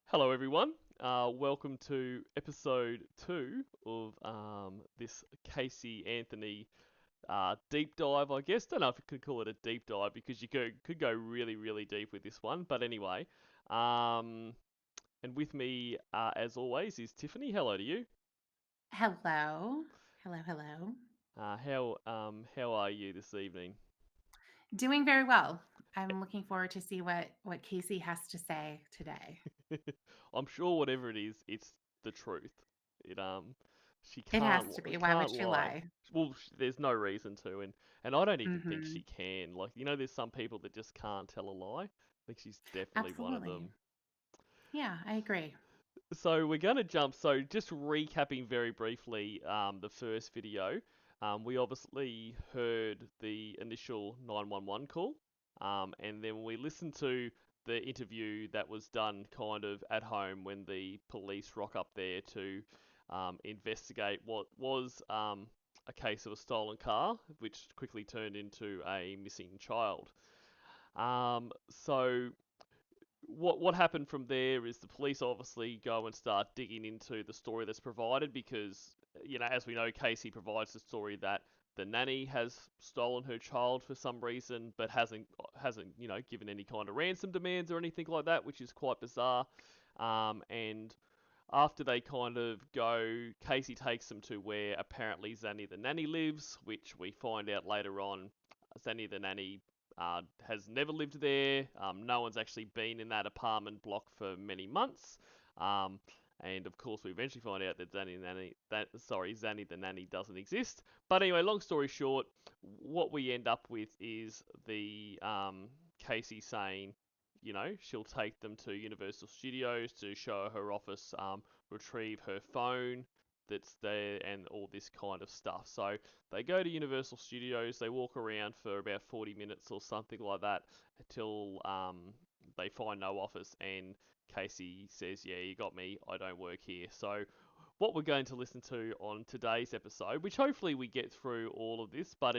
Hello, everyone. Welcome to episode two of this Casey Anthony deep dive. I guess don't know if you could call it a deep dive because you could go really really deep with this one. But anyway, um, and with me as always is Tiffany. Hello to you. Hello. Hello, hello. How are you this evening? Doing very well. I'm looking forward to see what Casey has to say today. I'm sure whatever it is, it's the truth. It she It can't has to be. Why would can't she lie. lie? Well, there's no reason to, and I don't even think she Mhm. can. Like there's some people that just can't tell a lie. I think she's definitely one of Absolutely. them. Yeah, I agree. So we're gonna jump. So just recapping very briefly, the first video. We obviously heard the initial 911 call, and then we listened to the interview that was done kind of at home when the police rock up there to investigate what was a case of a stolen car, which quickly turned into a missing child. So what happened from there is the police obviously go and start digging into the story that's provided because as we know Casey provides the story that the nanny has stolen her child for some reason but hasn't given any kind of ransom demands or anything like that, which is quite bizarre. And after they kind of go, Casey takes them to where apparently Zanny the nanny lives, which we find out later on. Zanny the nanny has never lived there. No one's actually been in that apartment block for many months. Um, and of course, we eventually find out that Zanny the nanny doesn't exist. But anyway, long story short, what we end up with is the Casey saying, she'll take them to Universal Studios to show her office, retrieve her phone that's there, and all this kind of stuff. So they go to Universal Studios, they walk around for about 40 minutes or something like that until they find no office, and Casey says, "Yeah, you got me, I don't work here." So what we're going to listen to on today's episode, which hopefully we get through all of this, but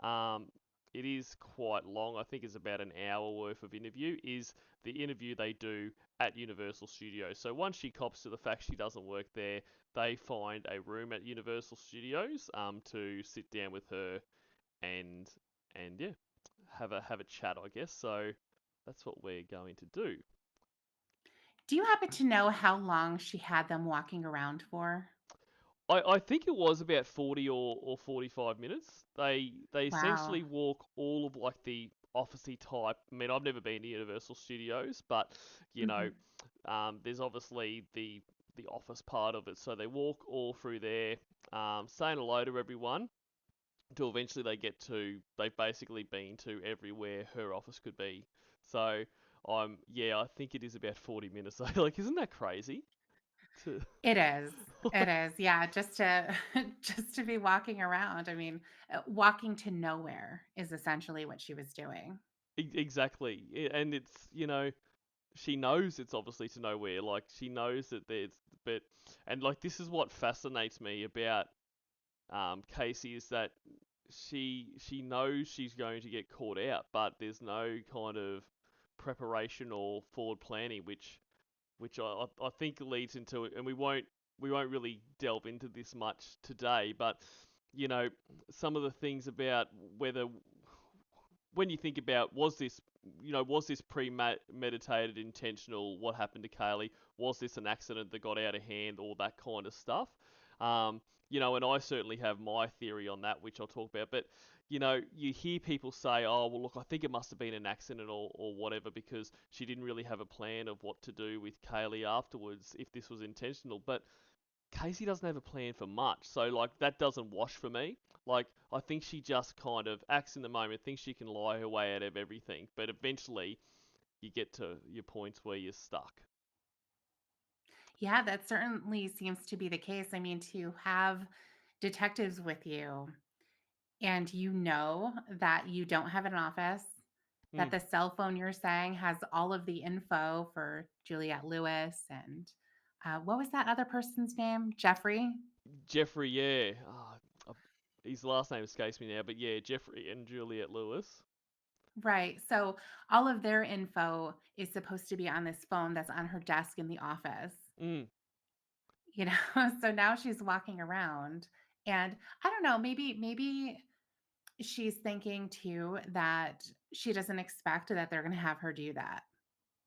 um, it is quite long. I think it's about an hour worth of interview. Is the interview they do at Universal Studios. So once she cops to the fact she doesn't work there, they find a room at Universal Studios to sit down with her and yeah, have a chat, I guess. So that's what we're going to do. Do you happen to know how long she had them walking around for? I think it was about 40 or 45 minutes. They Wow. essentially walk all of like the officey type. I mean, I've never been to Universal Studios, but you know, Mhm. there's obviously the office part of it. So they walk all through there, saying hello to everyone, until eventually they've basically been to everywhere her office could be. So yeah, I think it is about 40 minutes. Like, isn't that crazy? To It is. It is. Yeah, just to just to be walking around. I mean, walking to nowhere is essentially what she was doing. Exactly, and it's she knows it's obviously to nowhere. Like she knows that there's, but and like this is what fascinates me about Casey is that she knows she's going to get caught out, but there's no kind of preparation or forward planning, which I think leads into it, and we won't really delve into this much today, but you know some of the things about whether when you think about was this premeditated, intentional? What happened to Caylee? Was this an accident that got out of hand? All that kind of stuff. And I certainly have my theory on that, which I'll talk about. But you hear people say, "Oh, well, look, I think it must have been an accident or whatever because she didn't really have a plan of what to do with Kaylee afterwards if this was intentional." But Casey doesn't have a plan for much, so like that doesn't wash for me. Like I think she just kind of acts in the moment, thinks she can lie her way out of everything, but eventually you get to your points where you're stuck. Yeah, that certainly seems to be the case. I mean, to have detectives with you and you know that you don't have an office, Hmm. that the cell phone you're saying has all of the info for Juliette Lewis and what was that other person's name? Jeffrey? Jeffrey, yeah, his last name escapes me now, but yeah, Jeffrey and Juliet Lewis. Right. So all of their info is supposed to be on this phone that's on her desk in the office. Mm, You know, so now she's walking around and I don't know, maybe she's thinking too that she doesn't expect that they're going to have her do that.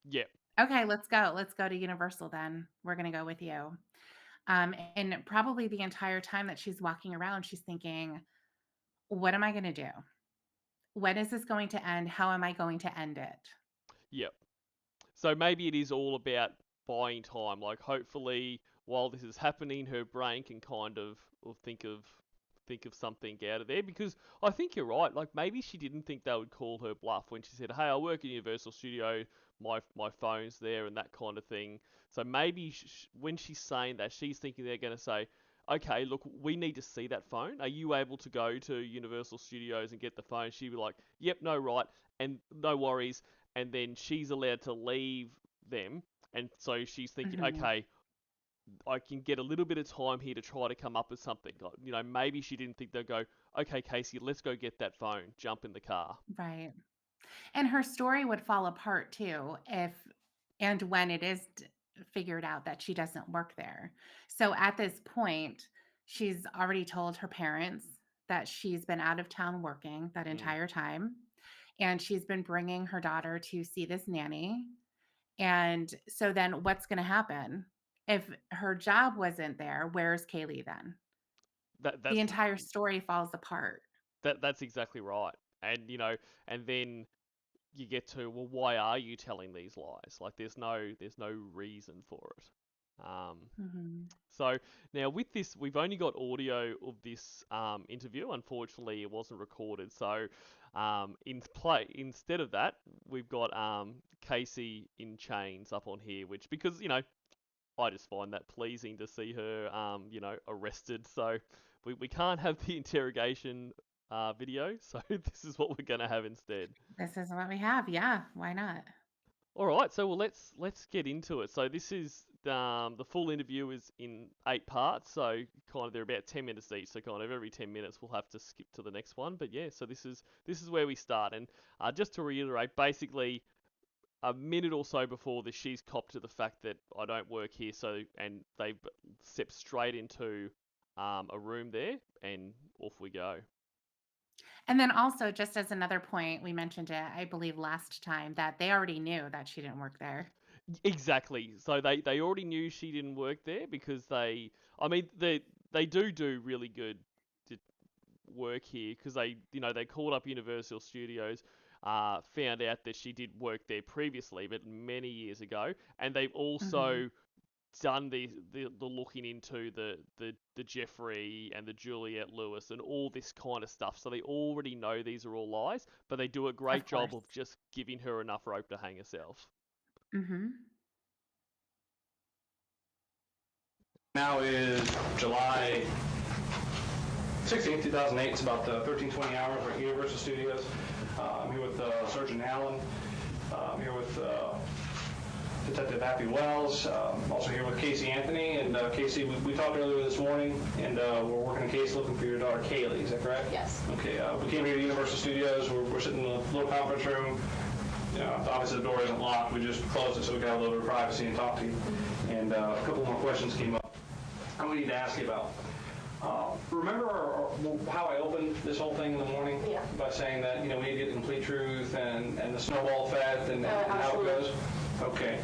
yeah, Okay, let's go. Let's go to Universal then. We're going to go with you. And probably the entire time that she's walking around, she's thinking, what am I going to do? When is this going to end? How am I going to end it? yeah. So maybe it is all about buying time. Like hopefully while this is happening, her brain can kind of or think of something out of there because I think you're right. Like maybe she didn't think they would call her bluff when she said, "Hey, I work at Universal Studio. My phone's there and that kind of thing." So maybe when she's saying that, she's thinking they're going to say, "Okay, look, we need to see that phone. Are you able to go to Universal Studios and get the phone?" She'd be like, "Yep, no, right, and no worries." And then she's allowed to leave them. And so she's thinking, Mhm. okay, I can get a little bit of time here to try to come up with something. Maybe she didn't think they'd go, okay, Casey, let's go get that phone, jump in the car. Right. And her story would fall apart too if and when it is figured out that she doesn't work there. So at this point, she's already told her parents that she's been out of town working that Mm. entire time. And she's been bringing her daughter to see this nanny. And so then what's going to happen? If her job wasn't there, where's Caylee then? That The that's entire story falls apart. that's exactly right. And and then you get to, well, why are you telling these lies? Like there's no reason for it. Mhm. So now with this, we've only got audio of this interview. Unfortunately, it wasn't recorded. So instead of that, we've got Casey in chains up on here, which because I just find that pleasing to see her arrested. So we can't have the interrogation video. So this is what we're gonna have instead. This is what we have. Yeah, why not? All right, so well, let's get into it. So this is the full interview is in 8 parts, so kind of they're about 10 minutes each. So kind of every 10 minutes we'll have to skip to the next one. But yeah, so this is where we start. And just to reiterate, basically a minute or so before this, she's copped to the fact that I don't work here. So and they step straight into a room there, and off we go. And then also, just as another point, we mentioned it, I believe, last time that they already knew that she didn't work there. Exactly. So they already knew she didn't work there because I mean they do really good work here because they called up Universal Studios, found out that she did work there previously, but many years ago, and they've Mhm. also done the looking into the Jeffrey and the Juliette Lewis and all this kind of stuff. So they already know these are all lies, but they do a great Of job course. of just giving her enough rope to hang herself. Mhm. Now is July 16th, 2008. It's about 13:20 hours. We're at Universal Studios. I'm here with Surgeon Allen. I'm here with Detective Happy Wells. I'm also here with Casey Anthony. And Casey, we talked earlier this morning, and we're working a case looking for your daughter, Caylee. Is that correct? Yes. Okay. We came here to Universal Studios. We're sitting in a little conference room. Obviously the door isn't locked. We just closed it so we got a little bit of privacy and talk to you. And a couple more questions came up we need to ask you about. Remember how I opened this whole thing in the morning? Yeah. By saying that, we need to get the complete truth and the snowball effect and how it goes? Okay.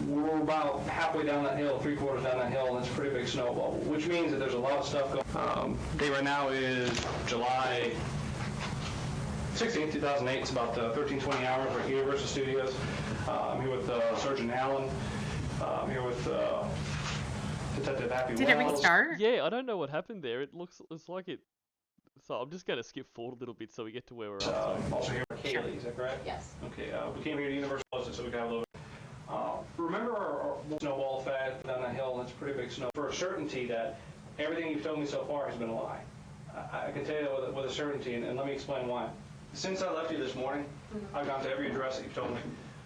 We're about halfway down that hill, 3/4 down that hill, and it's a pretty big snowball, which means that there's a lot of stuff going on. Date right now is July 16th, 2008. It's about 13:20 hours. We're at Universal Studios. I'm here with Surgeon Allen. I'm here with Detective Happy Did it Wells. restart? Yeah, I don't know what happened there. It's like it. So I'm just going to skip forward a little bit so we get to where we're up to. Also here with Sure. Caylee, is that correct? Yes. Okay, we came here to Universal, so we got a little. Remember our snowball effect down that hill, and it's a pretty big snow. For a certainty that everything you've told me so far has been a lie. I can tell you with a certainty, and let me explain why. Since I left you this morning, I've gone to every address that you've told me.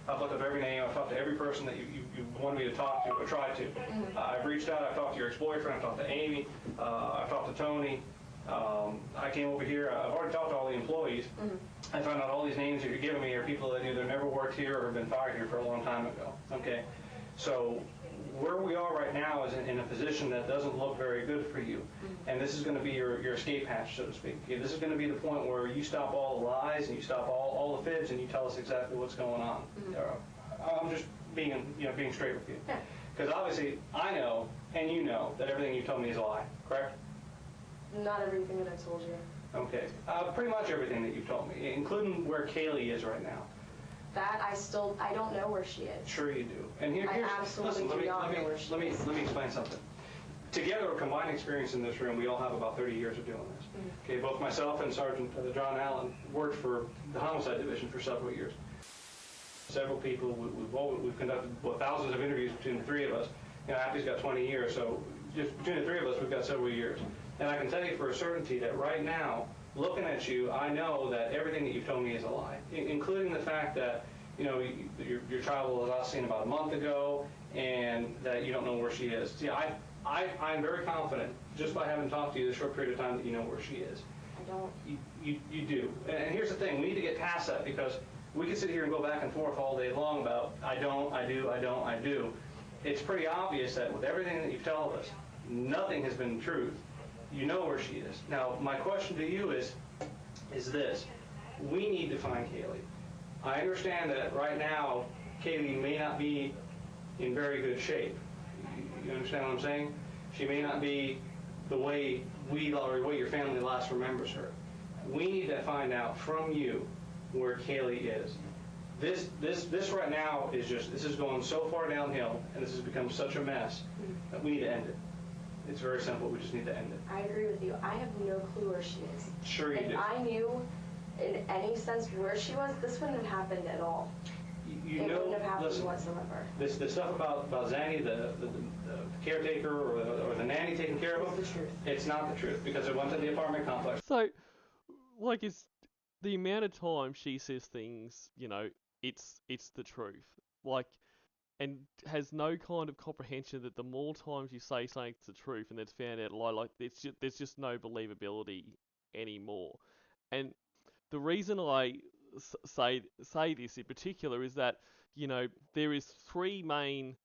I've looked up every name. I've talked to every person that you wanted me to talk to or tried to. I've reached out. I've talked to your ex-boyfriend. I've talked to Amy. I've talked to Tony. I came over here. I've already talked to all the employees. I found out all these names that you're giving me are people that either never worked here or have been fired here for a long time ago. Okay, so where we are right now is in a position that doesn't look very good for you. And this is going to be your escape hatch, so to speak. Okay, this is going to be the point where you stop all the lies and you stop all the fibs and you tell us exactly what's going on. I'm just being straight with you. Yeah. Because obviously I know and you know that everything you told me is a lie, correct? Not everything that I told you. Okay, pretty much everything that you've told me, including where Caylee is right now. That I don't know where she is. Sure you do. And here's, absolutely listen, do not know where she is. let me explain something. Together, a combined experience in this room, we all have about 30 years of doing this. Okay, both myself and Sergeant John Allen worked for the Homicide Division for several years. Several people, we've conducted thousands of interviews between the three of us. Appy's got 20 years, so just between the three of us, we've got several years. And I can tell you for a certainty that right now, looking at you, I know that everything that you've told me is a lie, including the fact that your child was last seen about a month ago, and that you don't know where she is. See, I'm very confident, just by having talked to you this short period of time, that you know where she is. I don't. You do. And here's the thing, we need to get past that, because we can sit here and go back and forth all day long about I don't, I do, I don't, I do. It's pretty obvious that with everything that you've told us, nothing has been truth. You know where she is. Now, my question to you is this. We need to find Caylee. I understand that right now, Caylee may not be in very good shape. You understand what I'm saying? She may not be the way or the way your family last remembers her. We need to find out from you where Caylee is. This right now is this is going so far downhill, and this has become such a mess that we need to end it. It's very simple. We just need to end it. I agree with you. I have no clue where she is. Sure you do. If I knew in any sense where she was, this wouldn't have happened at all. You it know, wouldn't have happened listen, whatsoever. The stuff about Zanny, the caretaker or the nanny taking care of him, It's the truth. it's not the truth, because it went to the apartment complex. So, like, it's the amount of time she says things, it's the truth. Like, and has no kind of comprehension that the more times you say something's the truth and it's found out a lie, like, there's just no believability anymore. And the reason I say this in particular is that there is three main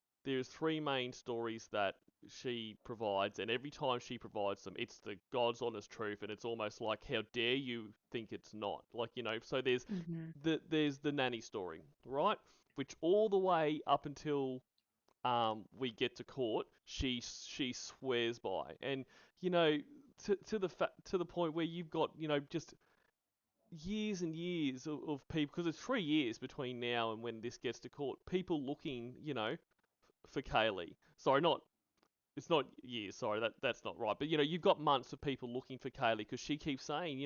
stories that she provides, and every time she provides them, it's the God's honest truth, and it's almost like, how dare you think it's not? Like, so there's the nanny story, right? Which all the way up until we get to court, she swears by, and to the point where you've got just years and years of people, because it's 3 years between now and when this gets to court, people looking, for Caylee. Sorry, it's not years, sorry, that's not right. But, you've got months of people looking for Caylee because she keeps saying,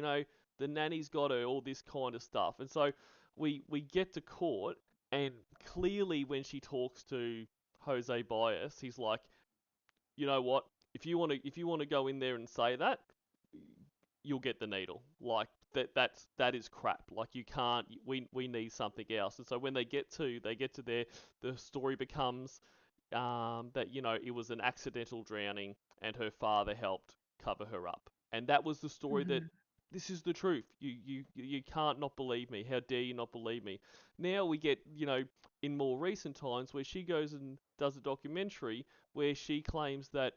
the nanny's got her, all this kind of stuff. And so we get to court, and clearly when she talks to Jose Bias, he's like, you know what, if you want to go in there and say that, you'll get the needle. Like, that is crap. Like, you can't. We need something else. And so when they get to there, the story becomes that it was an accidental drowning and her father helped cover her up. And that was the story that Mhm. this is the truth. You can't not believe me. How dare you not believe me? Now we get in more recent times where she goes and does a documentary where she claims that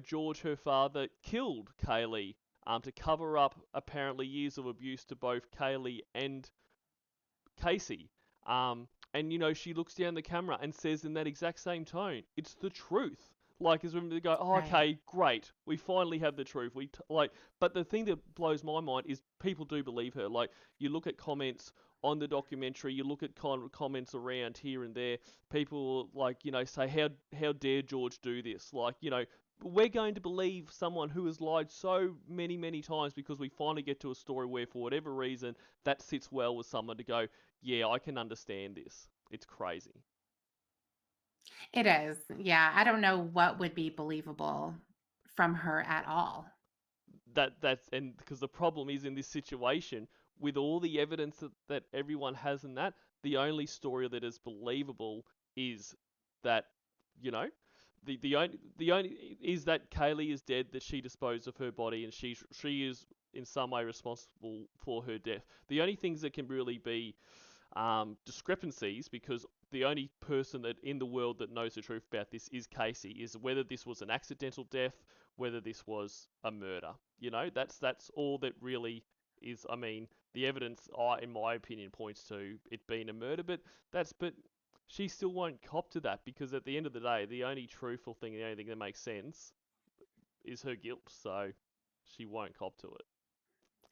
George, her father, killed Caylee to cover up apparently years of abuse to both Caylee and Casey. And she looks down the camera and says in that exact same tone, "It's the truth." Like, as when they go, "Oh, Right. okay, great, we finally have the truth." But the thing that blows my mind is people do believe her. Like, you look at comments on the documentary, you look at comments around here and there. People say, "How dare George do this?" Like, we're going to believe someone who has lied so many, many times because we finally get to a story where, for whatever reason, that sits well with someone to go, yeah, I can understand this. It's crazy. It is. Yeah. I don't know what would be believable from her at all. And because the problem is, in this situation, with all the evidence that everyone has in that, the only story that is believable is that, you know, the only is that Caylee is dead, that she disposed of her body, and she is in some way responsible for her death. The only things that can really be discrepancies, because the only person that in the world that knows the truth about this is Caylee, is whether this was an accidental death, whether this was a murder. That's all that really is. I mean, the evidence, in my opinion, points to it being a murder, but she still won't cop to that, because at the end of the day, the only truthful thing, the only thing that makes sense is her guilt. So she won't cop to it.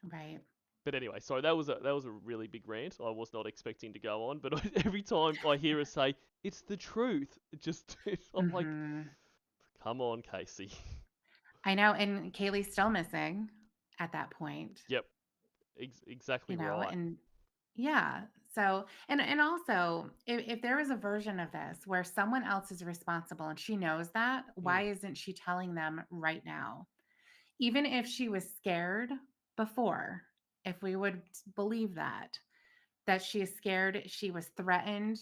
Right. But anyway, sorry, that was a really big rant. I was not expecting to go on, but every time I hear her say it's the truth, I'm like, Hmm. come on, Caylee. I know. And Kaylee's still missing at that point, Yep, exactly right. and yeah. So, and also, if there was a version of this where someone else is responsible and she knows that, Mm, why isn't she telling them right now? Even if she was scared before, if we would believe that she is scared, she was threatened,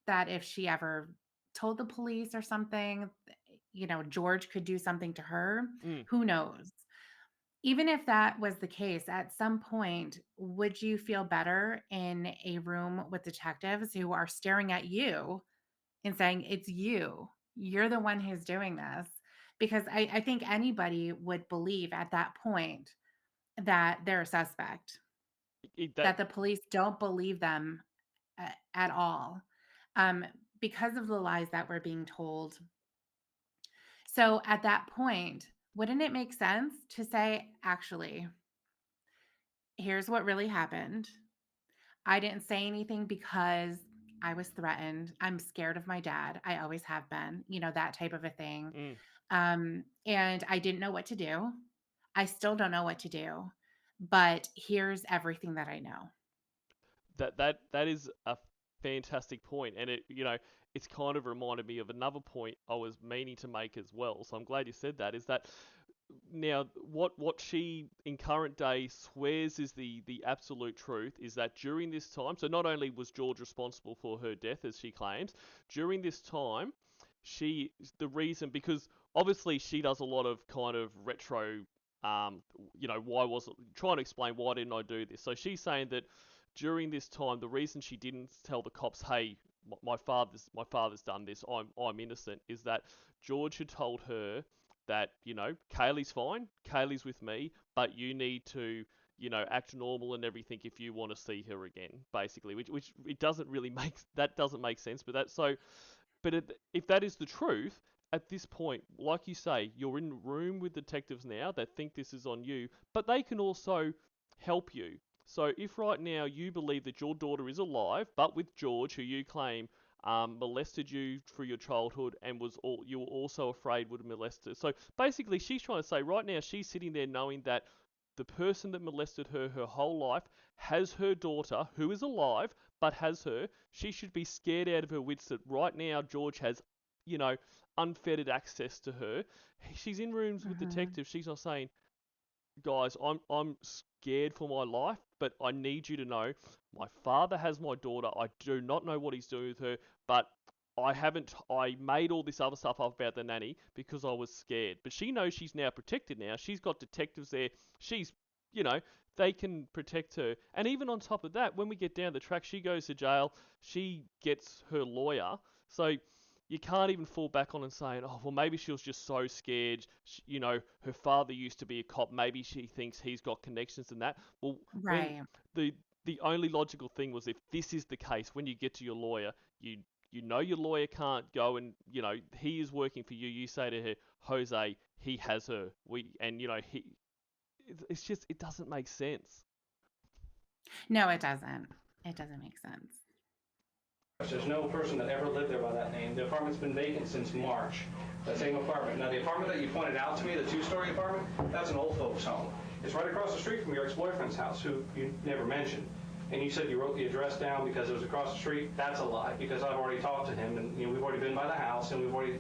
that if she ever told the police or something, George could do something to her. mm. Who knows? Even if that was the case, at some point, would you feel better in a room with detectives who are staring at you and saying, it's you? You're the one who's doing this. Because I think anybody would believe at that point that they're a suspect, That that the police don't believe them at all, um, because of the lies that were being told. So at that point, wouldn't it make sense to say, actually, here's what really happened. I didn't say anything because I was threatened. I'm scared of my dad. I always have been, that type of a thing. mm, And I didn't know what to do. I still don't know what to do, but here's everything that I know. that is a fantastic point, and it's kind of reminded me of another point I was meaning to make as well. So I'm glad you said that. Is that now what she in current day swears is the absolute truth is that during this time, so not only was George responsible for her death as she claims, during this time, she the reason, because obviously she does a lot of kind of retro, why wasn't trying to explain why didn't I do this. So she's saying that during this time, the reason she didn't tell the cops, hey, my father's done this, I'm innocent, is that George had told her that, Caylee's fine, Caylee's with me, but you need to, act normal and everything if you want to see her again, basically, which it doesn't really doesn't make sense, but if that is the truth, at this point, like you say, you're in a room with detectives now that think this is on you, but they can also help you. So if right now you believe that your daughter is alive, but with George, who you claim molested you through your childhood and you were also afraid would molest her. So basically, she's trying to say right now she's sitting there knowing that the person that molested her whole life has her daughter, who is alive, but has her. She should be scared out of her wits that right now George has, you know, unfettered access to her. She's in rooms with Mhm. detectives. She's not saying, guys, I'm scared for my life, but I need you to know my father has my daughter. I do not know what he's doing with her, but I made all this other stuff up about the nanny because I was scared. But she knows she's now protected now. She's got detectives there. She's, you know, they can protect her. And even on top of that, when we get down the track, she goes to jail. She gets her lawyer. So you can't even fall back on and saying, oh, well, maybe she was just so scared. Her father used to be a cop. Maybe she thinks he's got connections and that. Well, when Right. the the only logical thing was, if this is the case, when you get to your lawyer, you know your lawyer can't go and, he is working for you. You say to her, Jose, he has her. It's just, it doesn't make sense. No, it doesn't. It doesn't make sense. There's no person that ever lived there by that name. The apartment's been vacant since March. That same apartment. Now, the apartment that you pointed out to me, the two-story apartment, that's an old folks' home. It's right across the street from your ex-boyfriend's house, who you never mentioned. And you said you wrote the address down because it was across the street. That's a lie, because I've already talked to him, and we've already been by the house, and we've already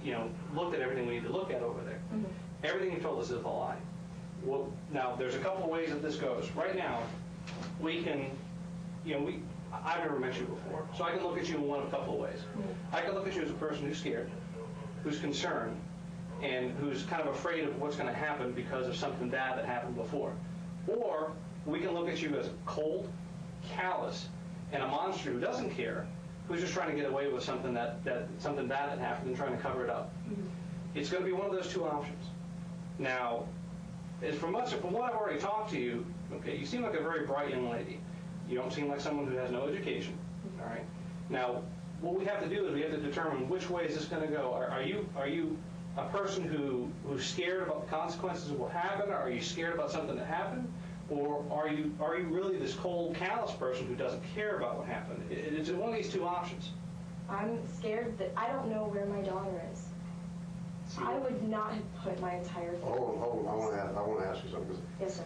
looked at everything we need to look at over there. Mm-hmm. Everything you told us is a lie. Well, now there's a couple of ways that this goes. Right now, we can, I've never met you before, so I can look at you in one of a couple of ways. I can look at you as a person who's scared, who's concerned, and who's kind of afraid of what's going to happen because of something bad that happened before. Or we can look at you as cold, callous, and a monster who doesn't care, who's just trying to get away with something something bad that happened and trying to cover it up. It's going to be one of those two options. Now, from what I've already talked to you, okay, you seem like a very bright young lady. You don't seem like someone who has no education. All right. Now, what we have to do is we have to determine which way is this going to go. Are you a person who's scared about the consequences of what happened? Are you scared about something that happened? Or are you really this cold, callous person who doesn't care about what happened? It's one of these two options. I'm scared that I don't know where my daughter is. I would not have put my entire family. Hold on. I want to ask you something. Yes, sir.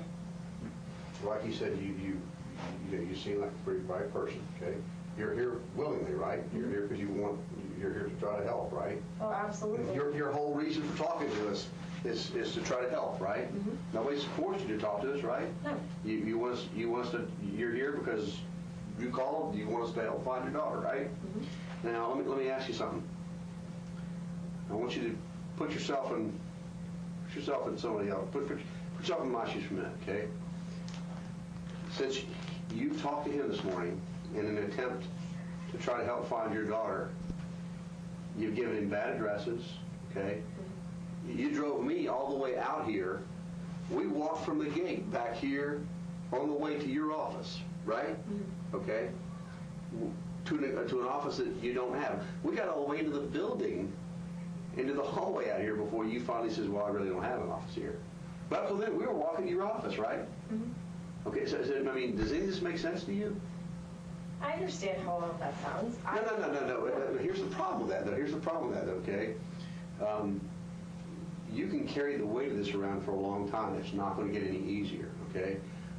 Like you said, you seem like a pretty bright person. Okay, you're here willingly, right? You're here because you're here to try to help, right? Oh, absolutely. Your whole reason for talking to us is to try to help, right? Nobody's forced you to talk to us, right? No. You want us to. You're here because you called. You want us to help find your daughter, right? Now let me ask you something. I want you to put yourself in somebody else. Put yourself in my shoes for a minute, okay? Since you talked to him this morning in an attempt to try to help find your daughter, you've given him bad addresses, okay? You drove me all the way out here. We walked from the gate back here on the way to your office, right? Okay? To an office that you don't have. We got all the way into the building, into the hallway out here before you finally says, well, I really don't have an office here. But up until then, we were walking to your office, right? Okay, so I mean, does any of this make sense to you? I understand how all of that sounds. No. Here's the problem with that, though. Okay? You can carry the weight of this around for a long time. It's not going to get any easier, okay?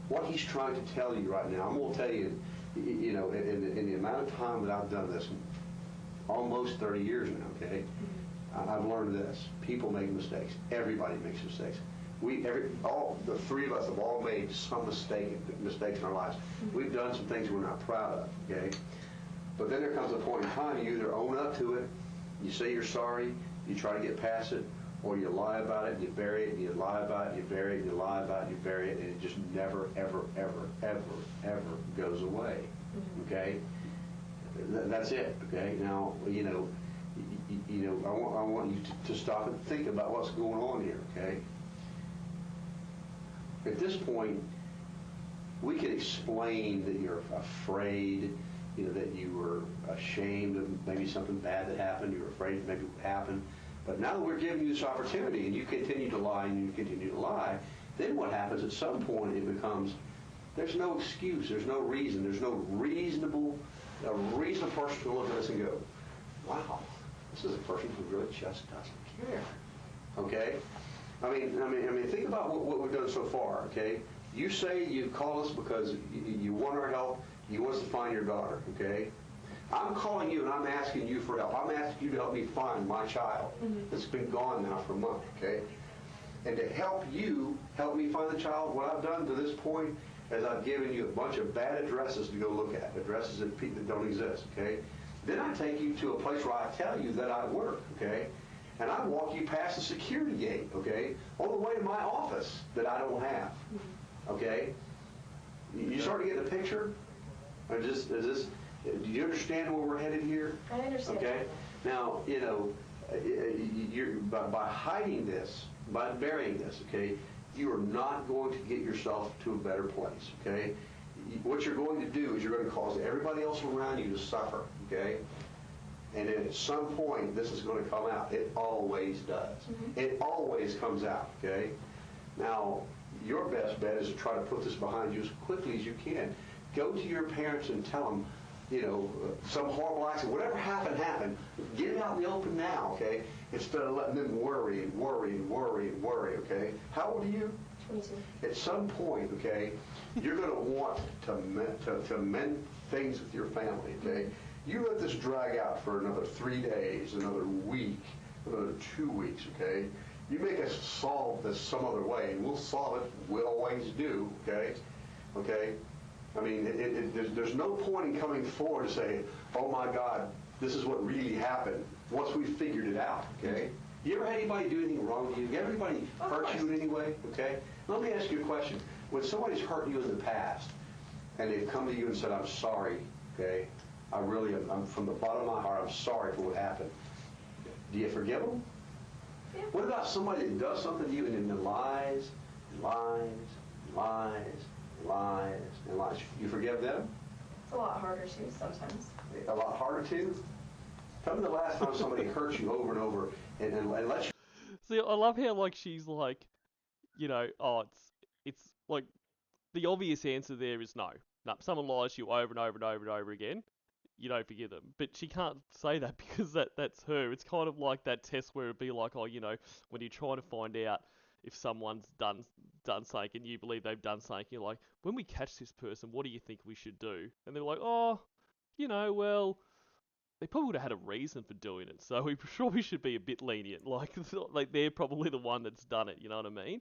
What he's trying to tell you right now, I'm going to tell you, you know, in the amount of time that I've done this, almost 30 years now, okay? I've learned this. People make mistakes. Everybody makes mistakes. All the three of us have all made some mistakes in our lives. We've done some things we're not proud of, okay? But then there comes a point in time, you either own up to it, you say you're sorry, you try to get past it, or you lie about it, and you bury it, and you lie about it, and you bury it, and you lie about it, and you bury it, and it just never, ever, ever, ever, ever goes away, okay? That's it, okay? Now, you know, I want you to stop and think about what's going on here, okay? At this point, we can explain that you're afraid, you know, that you were ashamed of maybe something bad that happened, you were afraid maybe it would happen. But now that we're giving you this opportunity and you continue to lie and you continue to lie, then what happens at some point it becomes, there's no excuse, there's no reason, there's no reasonable person to look at us and go, wow, this is a person who really just doesn't care, okay? I mean, think about what we've done so far, okay? You say you call us because you want our help, you want us to find your daughter, okay? I'm calling you and I'm asking you for help. I'm asking you to help me find my child that's been gone now for a month, okay? And to help you help me find the child, what I've done to this point is I've given you a bunch of bad addresses to go look at, addresses that don't exist, okay? Then I take you to a place where I tell you that I work, okay? And I walk you past the security gate, okay, on the way to my office that I don't have, okay? You start to get the picture? Or do you understand where we're headed here? I understand. Okay? Now, you know, you're, by hiding this, by burying this, okay, you are not going to get yourself to a better place, okay? What you're going to do is you're going to cause everybody else around you to suffer, okay? And then at some point, this is going to come out. It always does. It always comes out, okay? Now, your best bet is to try to put this behind you as quickly as you can. Go to your parents and tell them, you know, some horrible accident, whatever happened, happened. Get it out in the open now, okay? Instead of letting them worry, okay? How old are you? 22. At some point, okay, you're going to want to mend things with your family, okay? You let this drag out for another 3 days, another week, another 2 weeks, okay? You make us solve this some other way, and we'll solve it. We always do, okay? Okay? I mean, there's no point in coming forward and saying, oh my God, this is what really happened, once we figured it out, okay? You ever had anybody do anything wrong to you? Have anybody hurt you in any way, okay? Let me ask you a question. when somebody's hurt you in the past and they've come to you and said, I'm sorry, okay? I really am, I'm from the bottom of my heart, I'm sorry for what happened. Do you forgive them? Yeah. What about somebody that does something to you and then lies, and lies, and lies, and lies, and lies? You forgive them? It's a lot harder too sometimes. A lot harder too? Tell me the last time somebody hurt you over and over and lets you. See, I love how like she's like, oh, it's like the obvious answer there is no. No, someone lies to you over and over and over and over again, you don't forgive them. But she can't say that because that's her. It's kind of like that test where it'd be like, oh, when you're trying to find out if someone's done something and you believe they've done something, you're like, when we catch this person, what do you think we should do? And they're like, oh, well, they probably would have had a reason for doing it, so we probably should be a bit lenient. Like they're probably the one that's done it. You know what I mean?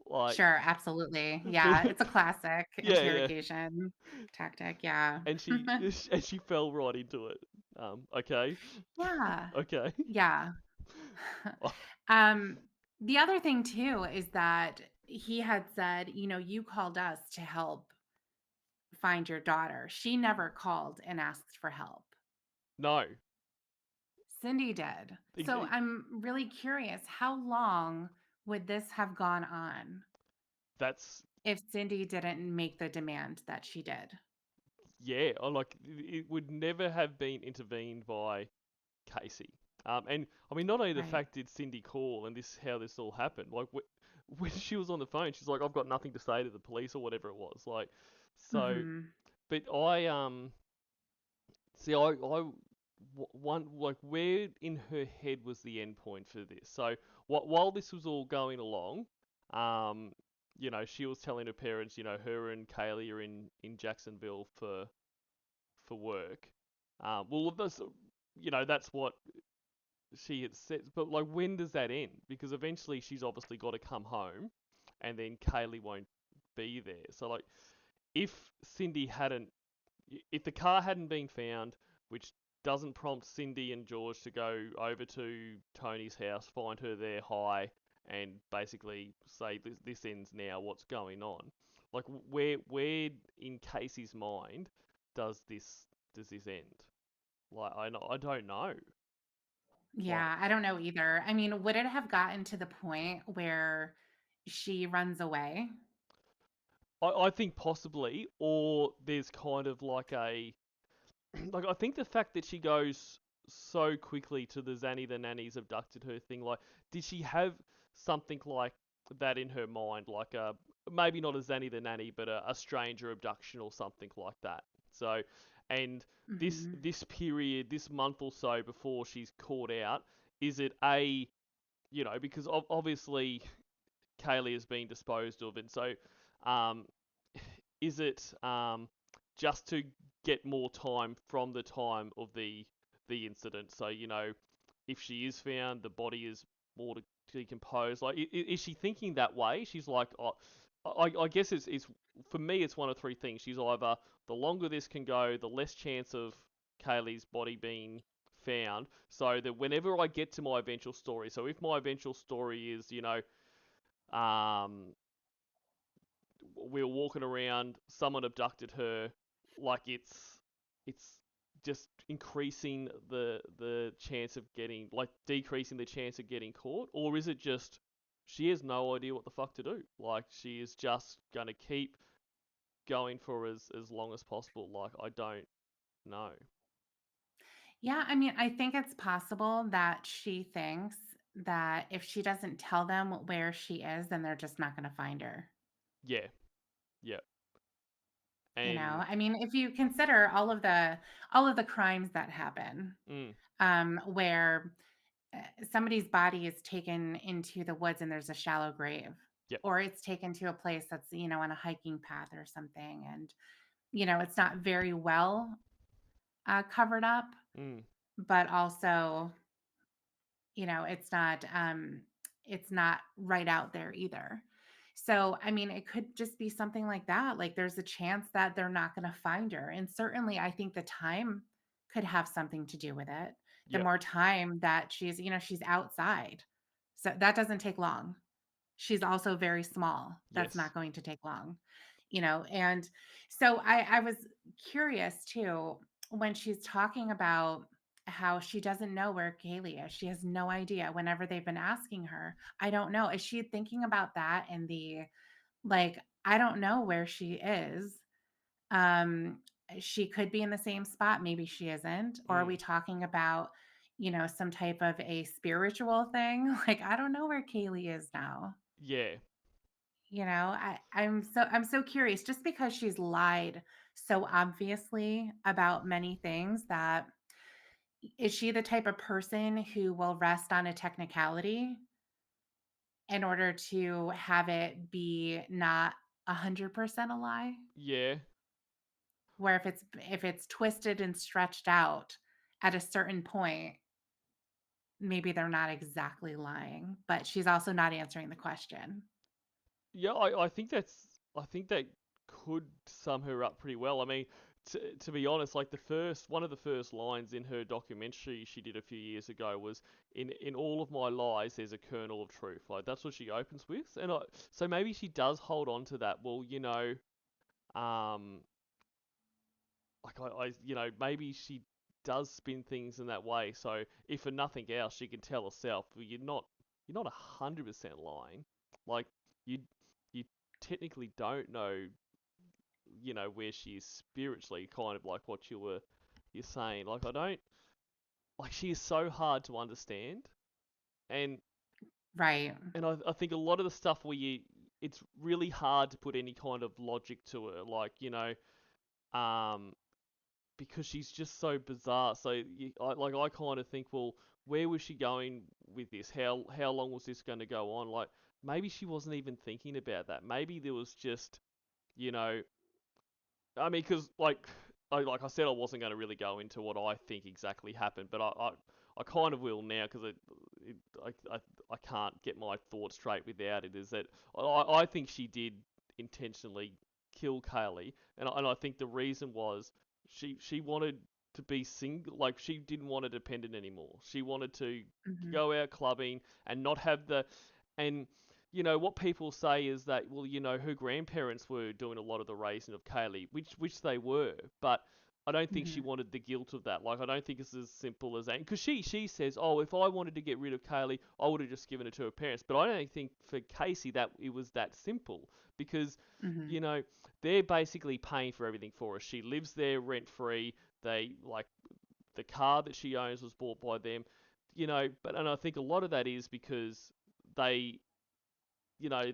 Like, Sure, absolutely. but Yeah, it's a classic yeah, yeah. interrogation tactic. Yeah. And she and she fell right into it. Okay, Yeah. okay. Yeah. Um, the other thing too is that he had said, you called us to help find your daughter. She never called and asked for help. No, Cindy did. ex- So ex- I'm really curious, how long would this have gone on that's if Cindy didn't make the demand that she did? yeah. I like it would never have been intervened by Casey. And I mean, not only the Right. fact did Cindy call and this how this all happened. Like when she was on the phone, she's like, "I've got nothing to say to the police or whatever it was." Like, so, Mhm. but I see, one like where in her head was the end point for this? So, while this was all going along, um, she was telling her parents, her and Caylee are in Jacksonville for work. Well, that's what she had said, but like, when does that end? Because eventually she's obviously got to come home, and then Kaylee won't be there. So like, if Cindy hadn't, if the car hadn't been found, which doesn't prompt Cindy and George to go over to Tony's house, find her there high, and basically say this ends now. What's going on? Like, where in Casey's mind does this end? Like, I don't know. Like, Yeah, I don't know either. I mean, would it have gotten to the point where she runs away? I think possibly, or there's kind of like a like I think the fact that she goes so quickly to the Zanny the nanny's abducted her thing, like did she have something like that in her mind, like maybe not a Zanny the nanny, but a stranger abduction or something like that. So, and Mhm. this period, this month or so before she's caught out, is it a because obviously Kaylee has been disposed of, and so um, is it just to get more time from the time of the incident? So if she is found, the body is more to decompose. Like, is she thinking that way? She's like, oh, I guess it's for me, it's one of three things. She's either the longer this can go, the less chance of Kaylee's body being found. So that whenever I get to my eventual story, so if my eventual story is, um, we were walking around, someone abducted her, like it's just increasing the chance of getting like decreasing the chance of getting caught, or is it just she has no idea what the fuck to do? Like she is just gonna keep going for as long as possible. Like I don't know. Yeah, I mean, I think it's possible that she thinks that if she doesn't tell them where she is, then they're just not going to find her. Yeah, yeah, and I mean, if you consider all of the crimes that happen, mm, where somebody's body is taken into the woods and there's a shallow grave, yep, or it's taken to a place that's on a hiking path or something, and it's not very well covered up, mm, but also it's not right out there either. So, I mean, it could just be something like that. Like there's a chance that they're not going to find her. And certainly I think the time could have something to do with it. The yep, more time that she's outside. So that doesn't take long. she's also very small. That's Yes. not going to take long, and so I was curious too when she's talking about how she doesn't know where Kaylee is. She has no idea whenever they've been asking her. I don't know. Is she thinking about that in the like, I don't know where she is. Um, she could be in the same spot, maybe she isn't. Or are we Mm. talking about, some type of a spiritual thing? Like, I don't know where Kaylee is now. Yeah. I'm so curious just because she's lied so obviously about many things that is she the type of person who will rest on a technicality in order to have it be not 100% a lie? Yeah. Where if it's twisted and stretched out at a certain point, maybe they're not exactly lying, but she's also not answering the question. Yeah, I think that could sum her up pretty well. I mean, to be honest, like one of the first lines in her documentary she did a few years ago was in all of my lies there's a kernel of truth. Like that's what she opens with. So maybe she does hold on to that. Well, um like maybe she does spin things in that way. So if for nothing else, she can tell herself, well, you're not 100% lying. Like you you technically don't know, where she is spiritually, kind of like what you're saying. Like I don't like she is so hard to understand, and Right. I think a lot of the stuff where it's really hard to put any kind of logic to her. Like um because she's just so bizarre. So I kind of think, well, where was she going with this? How long was this going to go on? Like maybe she wasn't even thinking about that. Maybe there was just, you know, I mean, because like I said, I wasn't going to really go into what I think exactly happened, but I kind of will now because it I can't get my thoughts straight without it. Is that I think she did intentionally kill Kaylee, and I think the reason was she wanted to be single, like she didn't want a dependent anymore. She wanted to Mhm. go out clubbing and not have and what people say is that, well, her grandparents were doing a lot of the raising of Kaylee, which they were, but I don't think she Mhm. wanted the guilt of that. Like I don't think it's as simple as that. Because she says, oh, if I wanted to get rid of Kaylee, I would have just given it to her parents. But I don't think for Casey that it was that simple because Mhm. you know they're basically paying for everything for her. She lives there rent free. They like the car that she owns was bought by them. And I think a lot of that is because they you know,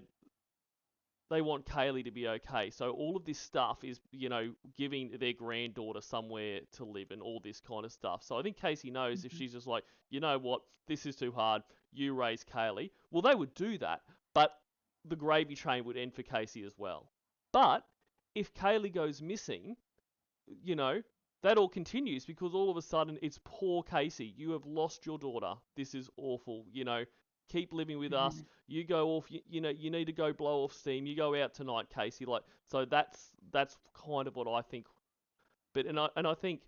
they want Kaylee to be okay. So all of this stuff is, giving their granddaughter somewhere to live and all this kind of stuff. So I think Casey knows if Mhm. she's just like, you know what, this is too hard, you raise Kaylee. Well, they would do that, but the gravy train would end for Casey as well. But if Kaylee goes missing, you know, that all continues because all of a sudden it's poor Casey. You have lost your daughter. This is awful. Keep living with us. Mhm. You go off. You need to go blow off steam. You go out tonight, Casey. Like so, that's kind of what I think. But and I think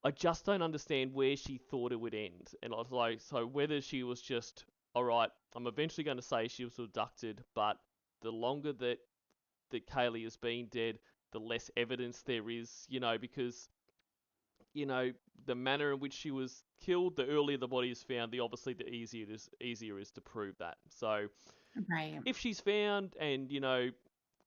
I just don't understand where she thought it would end. And I was like, so whether she was just all right, I'm eventually going to say she was abducted, but the longer that Kaylee has been dead, the less evidence there is, because you know the manner in which she was killed, the earlier the body is found, the obviously the easier it is to prove that. So Right. if she's found and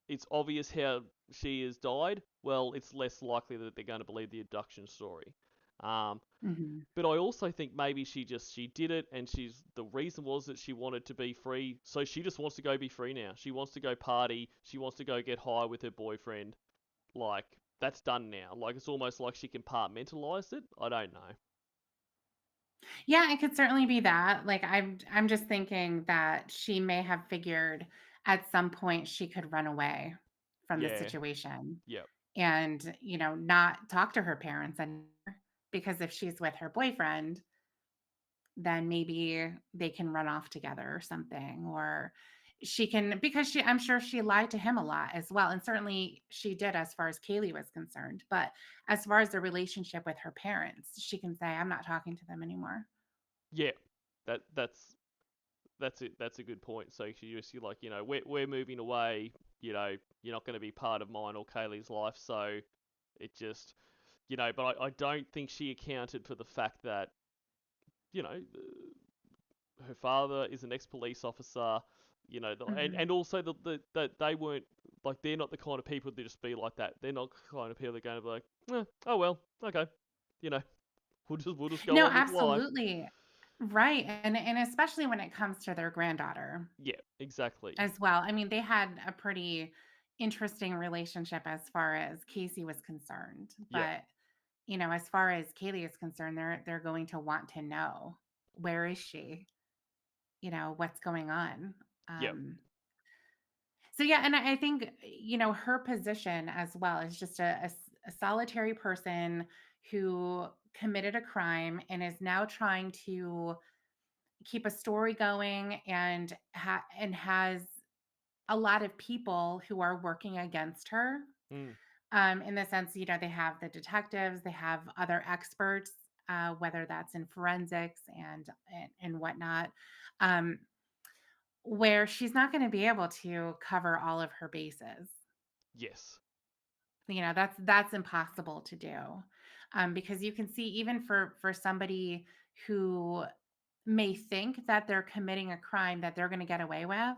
it's obvious how she has died, well, it's less likely that they're going to believe the abduction story. Um, Mhm. but I also think maybe she did it, and the reason was that she wanted to be free, so she just wants to go be free now. She wants to go party. She wants to go get high with her boyfriend. Like that's done now. Like it's almost like she compartmentalized it. I don't know. Yeah, it could certainly be that. Like I'm just thinking that she may have figured at some point she could run away from the Yeah. situation Yep. and, not talk to her parents anymore because if she's with her boyfriend, then maybe they can run off together or something or she can because I'm sure she lied to him a lot as well and certainly she did as far as Kaylee was concerned, but as far as the relationship with her parents, she can say I'm not talking to them anymore. Yeah. That's that's it. That's a good point. So you're like, we're moving away. You're not going to be part of mine or Kaylee's life. So it just, but I don't think she accounted for the fact that, her father is an ex-police officer. And Hmm. also that they weren't like they're not the kind of people that just be like that. They're not the kind of people that are going to be like, oh well, okay, you know, we'll just go No, on with life. absolutely. Right. And especially when it comes to their granddaughter Yeah, exactly. as well. I mean, they had a pretty interesting relationship as far as Casey was concerned. Yeah, But, as far as Kaylee is concerned, they're going to want to know, where is she? What's going on? yeah. Um, so yeah, and I think, her position as well is just a solitary person who committed a crime and is now trying to keep a story going and has a lot of people who are working against her. Mm, In the sense, they have the detectives, they have other experts, whether that's in forensics and whatnot, um, where she's not going to be able to cover all of her bases. yes. That's impossible to do, because you can see, even for somebody who may think that they're committing a crime that they're going to get away with.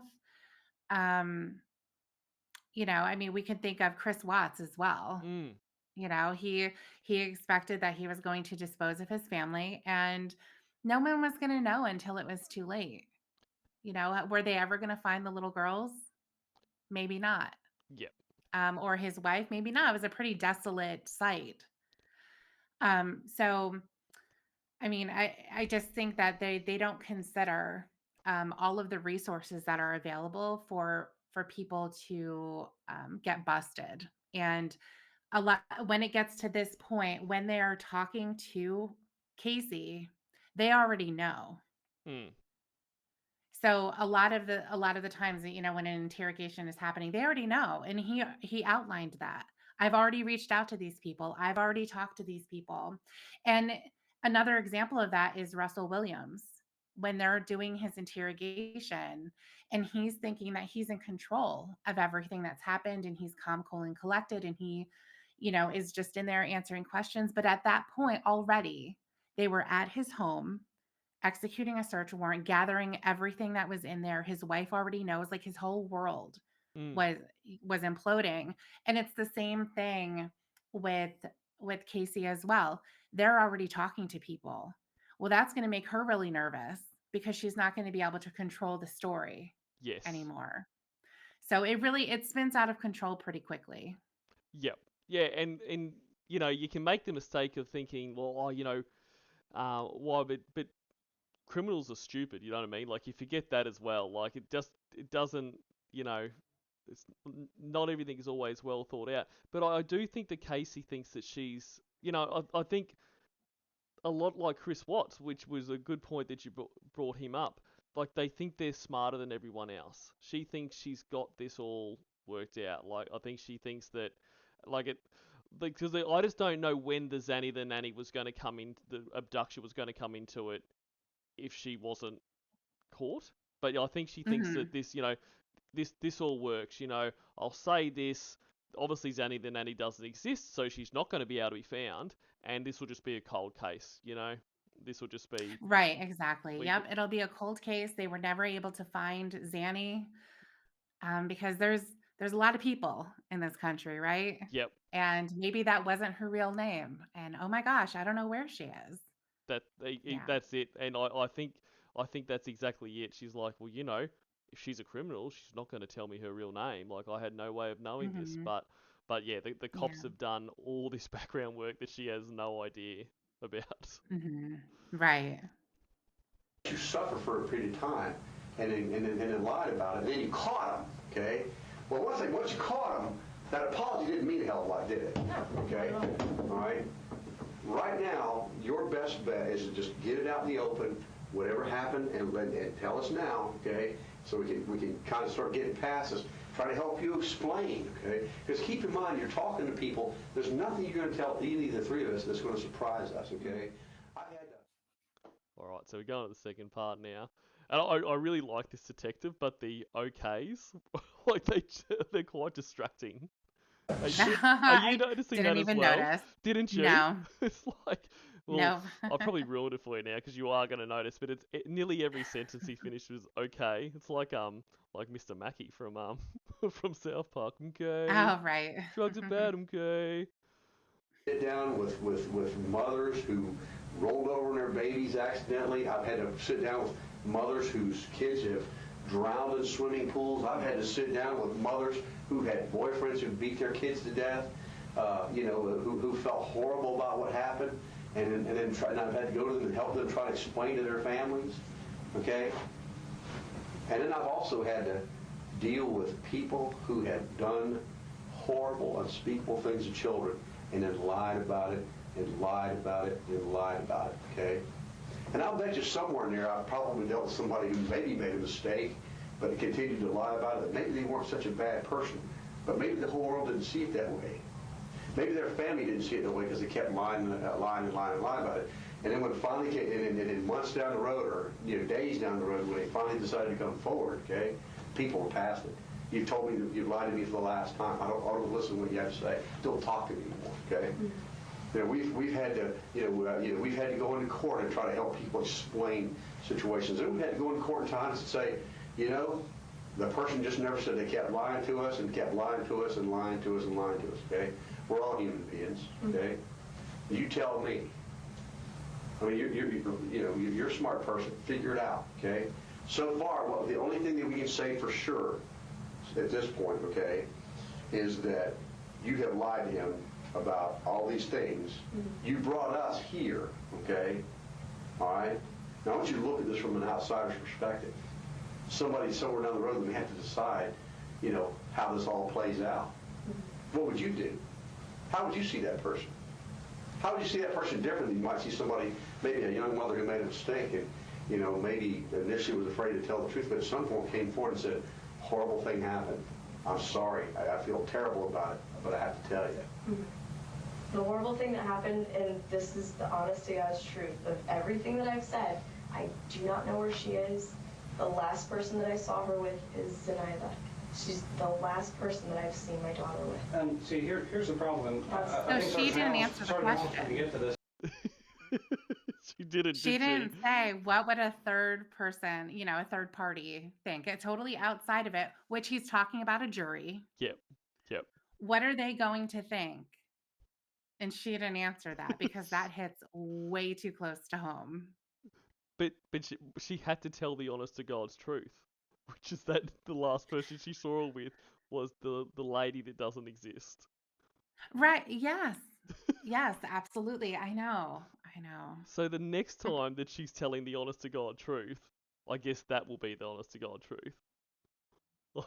um I mean, we can think of Chris Watts as well. Mm, He expected that he was going to dispose of his family, and no one was going to know until it was too late. Were they ever going to find the little girls? Maybe not. yeah. Or his wife? Maybe not. It was a pretty desolate site. So I mean, I just think that they don't consider, all of the resources that are available for people to, get busted. And a lot when it gets to this point, when they are talking to Casey, they already know. Mm, So a lot of the times that, when an interrogation is happening, they already know, and he outlined that. I've already reached out to these people. I've already talked to these people. And another example of that is Russell Williams, when they're doing his interrogation and he's thinking that he's in control of everything that's happened, and he's calm, cool, and collected, and he, is just in there answering questions. But at that point already, they were at his home executing a search warrant, gathering everything that was in there. His wife already knows, like, his whole world mm, was was imploding. And it's the same thing with Casey as well. They're already talking to people. Well, that's going to make her really nervous because she's not going to be able to control the story yes. anymore. So it spins out of control pretty quickly. Yep. Yeah, and you can make the mistake of thinking, well, why? But criminals are stupid. You know what I mean? Like you forget that as well. Like it doesn't. You know, it's not everything is always well thought out. But I do think that Casey thinks that she's. I think a lot like Chris Watts, which was a good point that you brought him up. Like they think they're smarter than everyone else. She thinks she's got this all worked out. Like I think she thinks that, like it, because I just don't know when the nanny was going to come in, the abduction was going to come into it if she wasn't caught. But I think she thinks that Hmm. this all works. I'll say this. Obviously, Zanny the nanny doesn't exist, so she's not going to be able to be found, and this will just be a cold case. This will just be Right, exactly. we. Yep, it'll be a cold case. They were never able to find Zanny, because there's a lot of people in this country, right? Yep, And maybe that wasn't her real name. And oh my gosh, I don't know where she is. Yeah. that's it. And I think that's exactly it. She's like, well, if she's a criminal, she's not going to tell me her real name. Like I had no way of knowing this, Hmm. but yeah, the cops Yeah. have done all this background work that she has no idea about. Hmm. Right. You suffer for a period of time and then lied about it, and then you caught them, okay? Well, once you caught them, that apology didn't mean a hell of a lot, did it? Okay? All right? Right now, your best bet is to just get it out in the open, whatever happened, and tell us now, okay? So we can kind of start getting past this. Try to help you explain, okay? Because keep in mind, you're talking to people. There's nothing you're going to tell either of the three of us that's going to surprise us, okay? I had to. All right. right, so we're going to the second part now. And I really like this detective, but the OKs, like they're quite distracting. Are you I noticing didn't that as even well? notice. Didn't you? No, It's like, well, no. I'll probably ruin it for you now because you are going to notice. But nearly every sentence he finishes okay. It's like Mr. Mackey from from South Park. Okay, Oh, right. drugs are bad. Okay. Sit down with mothers who rolled over in their babies accidentally. I've had to sit down with mothers whose kids have drowned in swimming pools. I've had to sit down with mothers who had boyfriends who beat their kids to death, who felt horrible about what happened. And I've had to go to them and help them try to explain to their families, okay? And then I've also had to deal with people who have done horrible, unspeakable things to children and then lied about it and lied about it and lied about it, okay? And I'll bet you somewhere in there I've probably dealt with somebody who maybe made a mistake but continued to lie about it. Maybe they weren't such a bad person, but maybe the whole world didn't see it that way. Maybe their family didn't see it that way because they kept lying about it. And then when it finally came, and months down the road, or days down the road, when they finally decided to come forward, okay, people were past it. You've told me that you've lied to me for the last time. I don't listen to what you have to say. Don't talk to me anymore, okay? We've had to we've had to go into court and try to help people explain situations. And we've had to go into court at times and say, the person just never said. They kept lying to us and kept lying to us and lying to us and lying to us. Okay, we're all human beings. Okay, you tell me. I mean, you're a smart person. Figure it out. Okay. So far, well, the only thing that we can say for sure at this point, okay, is that you have lied to him about all these things. You brought us here. Okay. All right. Now I want you to look at this from an outsider's perspective. Somebody somewhere down the road may have to decide, how this all plays out. What would you do? How would you see that person? How would you see that person differently? You might see somebody, maybe a young mother who made a mistake and, maybe initially was afraid to tell the truth, but at some point came forward and said, horrible thing happened. I'm sorry. I feel terrible about it, but I have to tell you. The horrible thing that happened, and this is the honest to God's truth of everything that I've said, I do not know where she is. The last person that I saw her with is Zenaida. She's the last person that I've seen my daughter with. And see, here's the problem. So she didn't answer the question. To get to this. She didn't, She did she? didn't say what would a third person, a third party think. It's totally outside of it, which he's talking about a jury. Yep. Yep. What are they going to think? And she didn't answer that because that hits way too close to home. But she had to tell the honest to God's truth, which is that the last person she saw her with was the lady that doesn't exist. Right. Yes. Yes, absolutely. I know. I know. So the next time that she's telling the honest to God truth, I guess that will be the honest to God truth.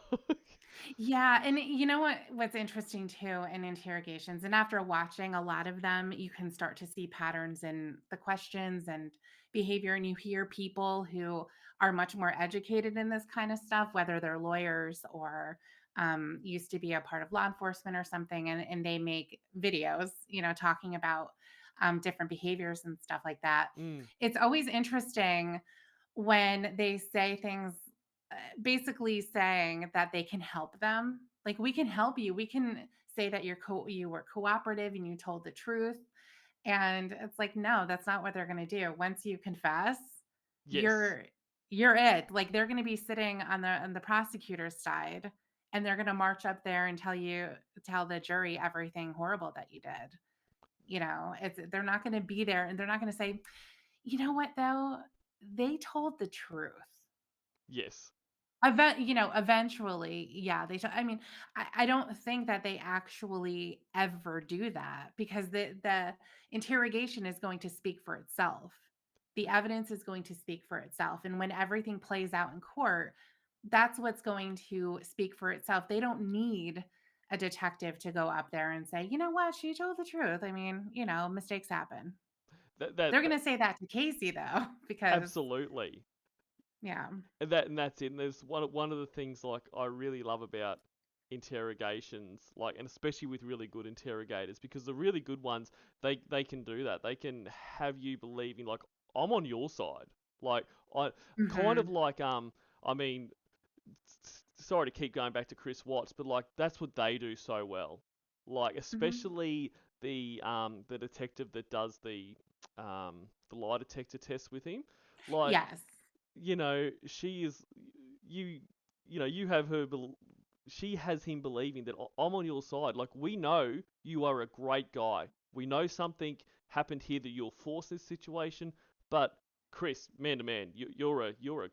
Yeah, and you know what's interesting too in interrogations, and after watching a lot of them, you can start to see patterns in the questions and behavior, and you hear people who are much more educated in this kind of stuff, whether they're lawyers or used to be a part of law enforcement or something, and they make videos, talking about different behaviors and stuff like that. Mm, It's always interesting when they say things basically saying that they can help them. Like, we can help you. We can say that you were cooperative and you told the truth. And it's like, no, that's not what they're going to do. Once you confess, yes. you're you're it. Like, they're going to be sitting on the prosecutor's side, and they're going to march up there and tell the jury everything horrible that you did. They're not going to be there, and they're not going to say, you know what though? They told the truth. Yes. Eventually, yeah, I mean, I don't think that they actually ever do that because the interrogation is going to speak for itself. The evidence is going to speak for itself, and when everything plays out in court, that's what's going to speak for itself. They don't need a detective to go up there and say, "You know what? She told the truth." I mean, mistakes happen. They're That gonna say that to Casey though, because absolutely. yeah. And that's it. And there's one of the things like I really love about interrogations, like, and especially with really good interrogators, because the really good ones, they can do that. They can have you believing like I'm on your side. Like I kind of Mhm. like I mean, sorry to keep going back to Chris Watts, but like that's what they do so well. Like Mhm. especially the detective that does the lie detector test with him. Like Yes. she is you you have her she has him believing that I'm on your side. Like we know you are a great guy. We know something happened here that you're forced in this situation, but Chris, man to man, you're a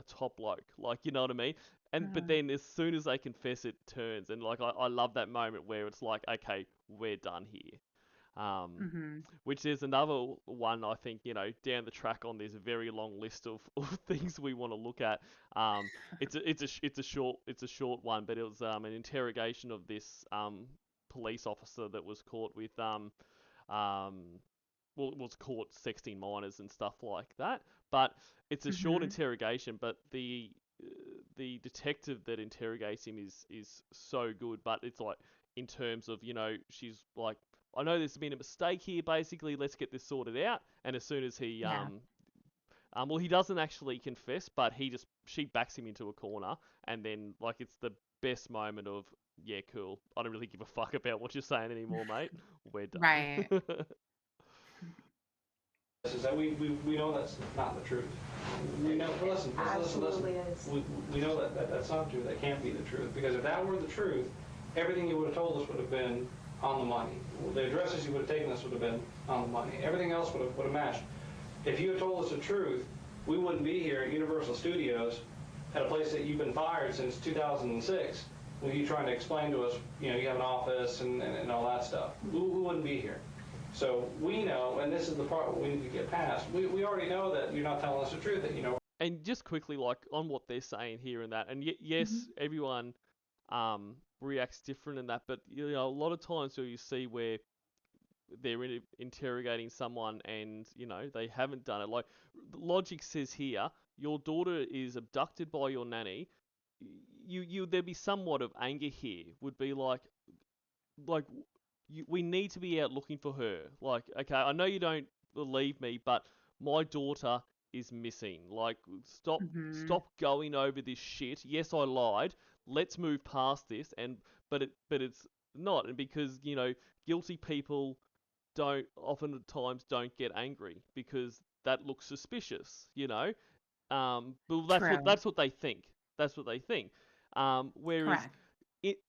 top bloke. Like, you know what I mean? And but Mhm. then as soon as they confess, it turns, and like I love that moment where it's like, okay, we're done here. Um, Mhm. which is another one I think down the track on this very long list of things we want to look at. It's a short one, but it was an interrogation of this police officer that was caught with um was caught sexting minors and stuff like that. But it's a short Mhm. interrogation, but the detective that interrogates him is so good. But it's like in terms of she's like, I know there's been a mistake here. Basically, let's get this sorted out. And as soon as Yeah. well, he doesn't actually confess, but she backs him into a corner, and then like it's the best moment of, yeah, cool. I don't really give a fuck about what you're saying anymore, mate. We're done. Right. Is that we know that's not the truth. We know, well, listen. Absolutely is. We know that that's not true. That can't be the truth. Because if that were the truth, everything you would have told us would have been on the money. The addresses you would have taken us would have been on the money. Everything else would have matched. If you had told us the truth, we wouldn't be here at Universal Studios at a place that you've been fired since 2006 with you trying to explain to us, you have an office and all that stuff. We wouldn't be here. So we know, and this is the part we need to get past, we already know that you're not telling us the truth, that And just quickly, like on what they're saying here and that, and yes, Mhm. everyone reacts different in that, but a lot of times where you see where they're interrogating someone and they haven't done it. Like logic says here, your daughter is abducted by your nanny. You there'd be somewhat of anger here. Would be like we need to be out looking for her. Like, okay, I know you don't believe me, but my daughter is missing. Like, Mhm. stop going over this shit. Yes, I lied. Let's move past this. But it's not, and because guilty people don't oftentimes don't get angry because that looks suspicious. But True. that's what they think. That's what they think. Whereas Correct.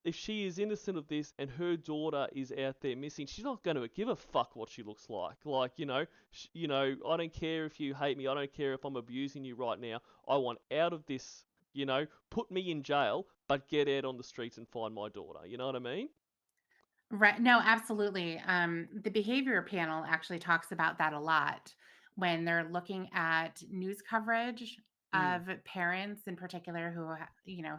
if she is innocent of this and her daughter is out there missing, she's not going to give a fuck what she looks like. Like, I don't care if you hate me. I don't care if I'm abusing you right now. I want out of this. Put me in jail, but get out on the streets and find my daughter. You know what I mean? Right. No, absolutely. The behavior panel actually talks about that a lot when they're looking at news coverage Mm, of parents in particular who,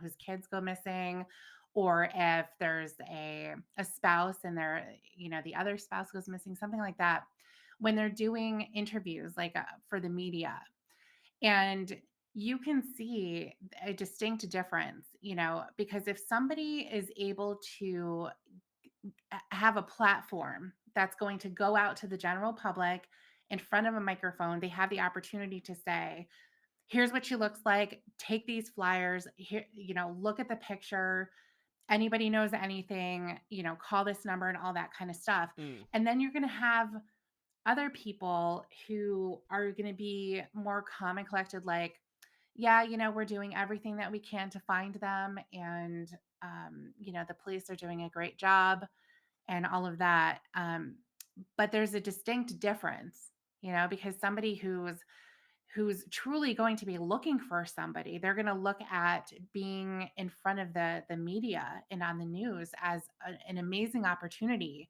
whose kids go missing, or if there's a spouse and the other spouse goes missing, something like that. When they're doing interviews, like for the media, and you can see a distinct difference, because if somebody is able to have a platform that's going to go out to the general public in front of a microphone. They have the opportunity to say, here's what she looks like. Take these flyers. Here, look at the picture. Anybody knows anything, call this number and all that kind of stuff. mm, And then you're going to have other people who are going to be more calm and collected, like, yeah, we're doing everything that we can to find them. And, the police are doing a great job and all of that. But there's a distinct difference, because somebody who's truly going to be looking for somebody, they're going to look at being in front of the media and on the news as an amazing opportunity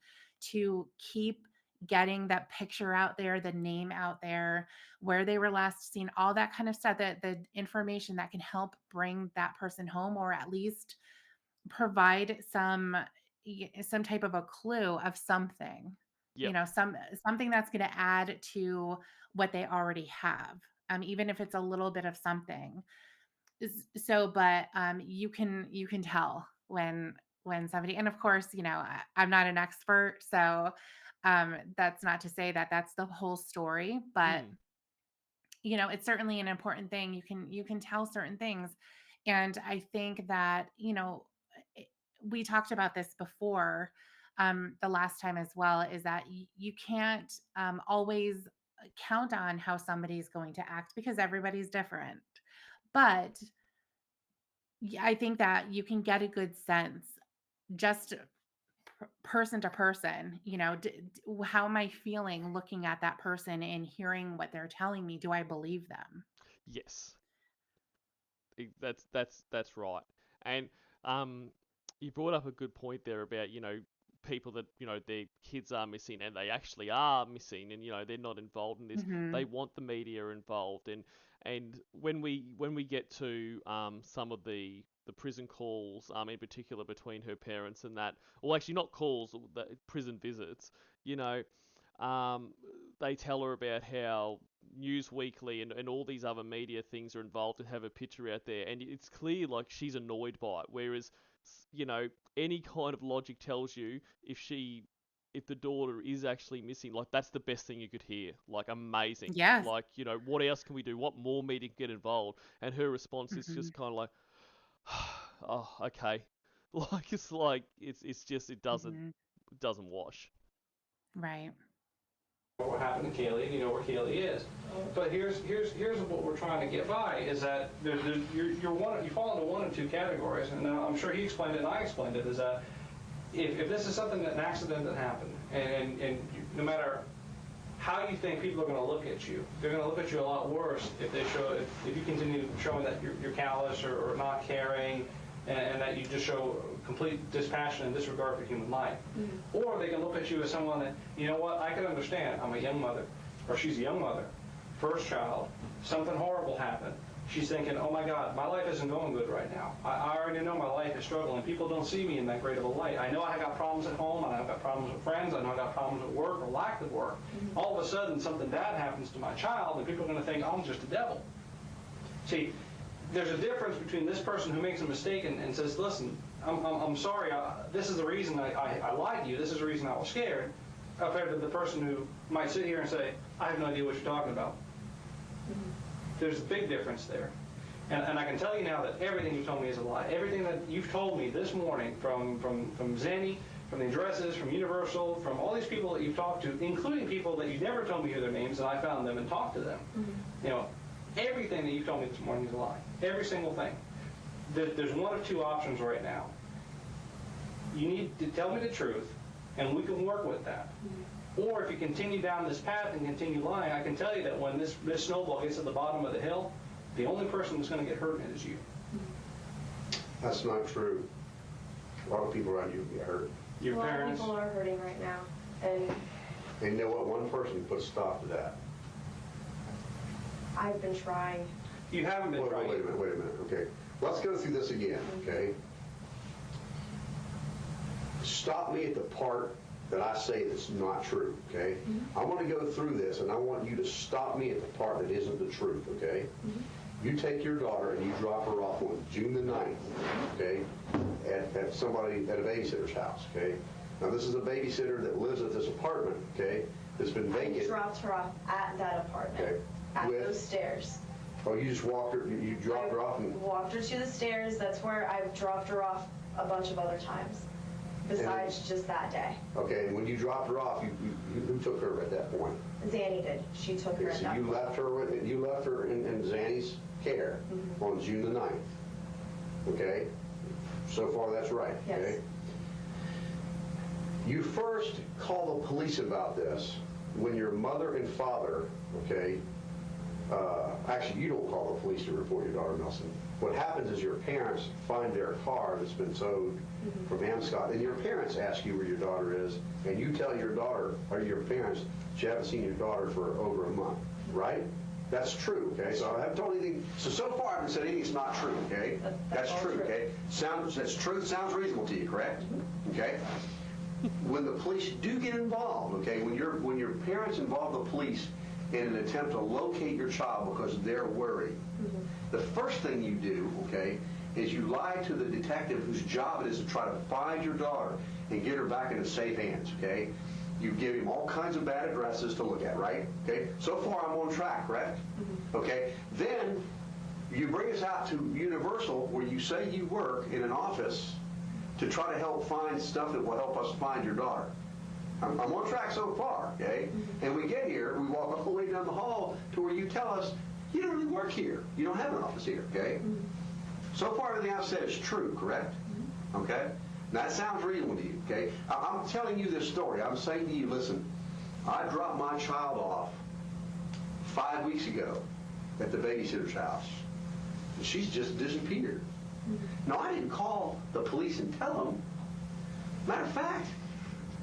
to keep getting that picture out there, the name out there, where they were last seen, all that kind of stuff, that the information that can help bring that person home, or at least provide some type of a clue of something, yep. something that's going to add to what they already have, even if it's a little bit of something. But you can tell when somebody, and of course, I'm not an expert, so that's not to say that that's the whole story, but Mm. it's certainly an important thing. You can tell certain things. And I think that, it- we talked about this before, the last time as well, is that you can't always count on how somebody's going to act because everybody's different. But I think that you can get a good sense just person to person, how am I feeling looking at that person and hearing what they're telling me? Do I believe them? Yes, that's right. And um, you brought up a good point there about people that their kids are missing and they actually are missing, and they're not involved in this. They Mhm. want the media involved, and when we get to some of the prison calls, in particular between her parents and that, well, actually not calls, the prison visits, you know, um, they tell her about how News Weekly and all these other media things are involved and have a picture out there, and it's clear like she's annoyed by it. Whereas, you know, any kind of logic tells you if the daughter is actually missing, like that's the best thing you could hear. Like amazing. Yes. Like, what else can we do? What more media can get involved? And her response is Mhm. just kind of like, oh, okay. It's just Mhm. it doesn't wash. Right. What happened to Caylee, and you know where Caylee is. But here's what we're trying to get by is that you fall into one of two categories, and I'm sure he explained it and I explained it, is that if this is something an accident that happened, and no matter how you think people are going to look at you, they're going to look at you a lot worse if you continue showing that you're callous or not caring, and that you just show complete dispassion and disregard for human life. Mm-hmm. Or they can look at you as someone that, you know what, I can understand. I'm a young mother, or she's a young mother, first child, something horrible happened. She's thinking, oh my God, my life isn't going good right now. I already know my life is struggling. People don't see me in that great of a light. I know I got problems at home. I know I've got problems with friends. I know I got problems at work or lack of work. Mm-hmm. All of a sudden, something bad happens to my child, and people are going to think I'm just a devil. See, there's a difference between this person who makes a mistake and says, listen, I'm sorry, this is the reason I lied to you, this is the reason I was scared, compared to the person who might sit here and say, I have no idea what you're talking about. Mm-hmm. There's a big difference there. And I can tell you now that everything you told me is a lie. Everything that you've told me this morning from Zenny, from the addresses, from Universal, from all these people that you've talked to, including people that you never told me their names, and I found them and talked to them. Mm-hmm. Everything that you've told me this morning is a lie. Every single thing. There's one of two options right now. You need to tell me the truth, and we can work with that. Mm-hmm. Or if you continue down this path and continue lying, I can tell you that when this snowball gets to the bottom of the hill, the only person that's going to get hurt in it is you. That's not true. A lot of people around you get hurt. Your a lot parents. of people are hurting right now, and you know what? One person put a stop to that. I've been trying. You haven't been trying. Wait a minute. Okay, let's go through this again. Okay. Stop me at the part that I say that's not true. Okay. Mm-hmm. I want to go through this, and I want you to stop me at the part that isn't the truth. Okay. Mm-hmm. You take your daughter and you drop her off on June the 9th, okay, at somebody, at a babysitter's house, okay? Now, this is a babysitter that lives at this apartment, okay, that's been vacant. I dropped her off at that apartment, okay. at those stairs. Oh, you just walked her, you dropped her off? And walked her to the stairs. That's where I've dropped her off a bunch of other times, besides just that day. Okay, and when you dropped her off, who took her at that point? Zanny did. She took her at that point. So you left her in Zanny's care mm-hmm. on June the 9th, okay? So far, that's right, yes. Okay? You first call the police about this when your mother and father, okay, actually, you don't call the police to report your daughter Nelson. What happens is your parents find their car that's been towed mm-hmm. from Amscott, and your parents ask you where your daughter is, and you tell your daughter, or your parents, that you haven't seen your daughter for over a month, right? That's true, okay? So I haven't told anything. So far I haven't said anything's not true, okay? That's true, okay? That's true. Sounds reasonable to you, correct? Okay? When the police do get involved, okay, when your parents involve the police in an attempt to locate your child because they're worried, mm-hmm. the first thing you do, okay, is you lie to the detective whose job it is to try to find your daughter and get her back into safe hands, okay? You give him all kinds of bad addresses to look at, right? Okay. So far, I'm on track, correct? Okay. Then you bring us out to Universal, where you say you work in an office to try to help find stuff that will help us find your daughter. I'm on track so far, okay? And we get here, we walk all the way down the hall to where you tell us you don't really work here. You don't have an office here, okay? So far, everything I've said is true, correct? Okay? Now, that sounds reasonable to you, okay? I'm telling you this story. I'm saying to you, listen, I dropped my child off 5 weeks ago at the babysitter's house. And she's just disappeared. Now, I didn't call the police and tell them. Matter of fact,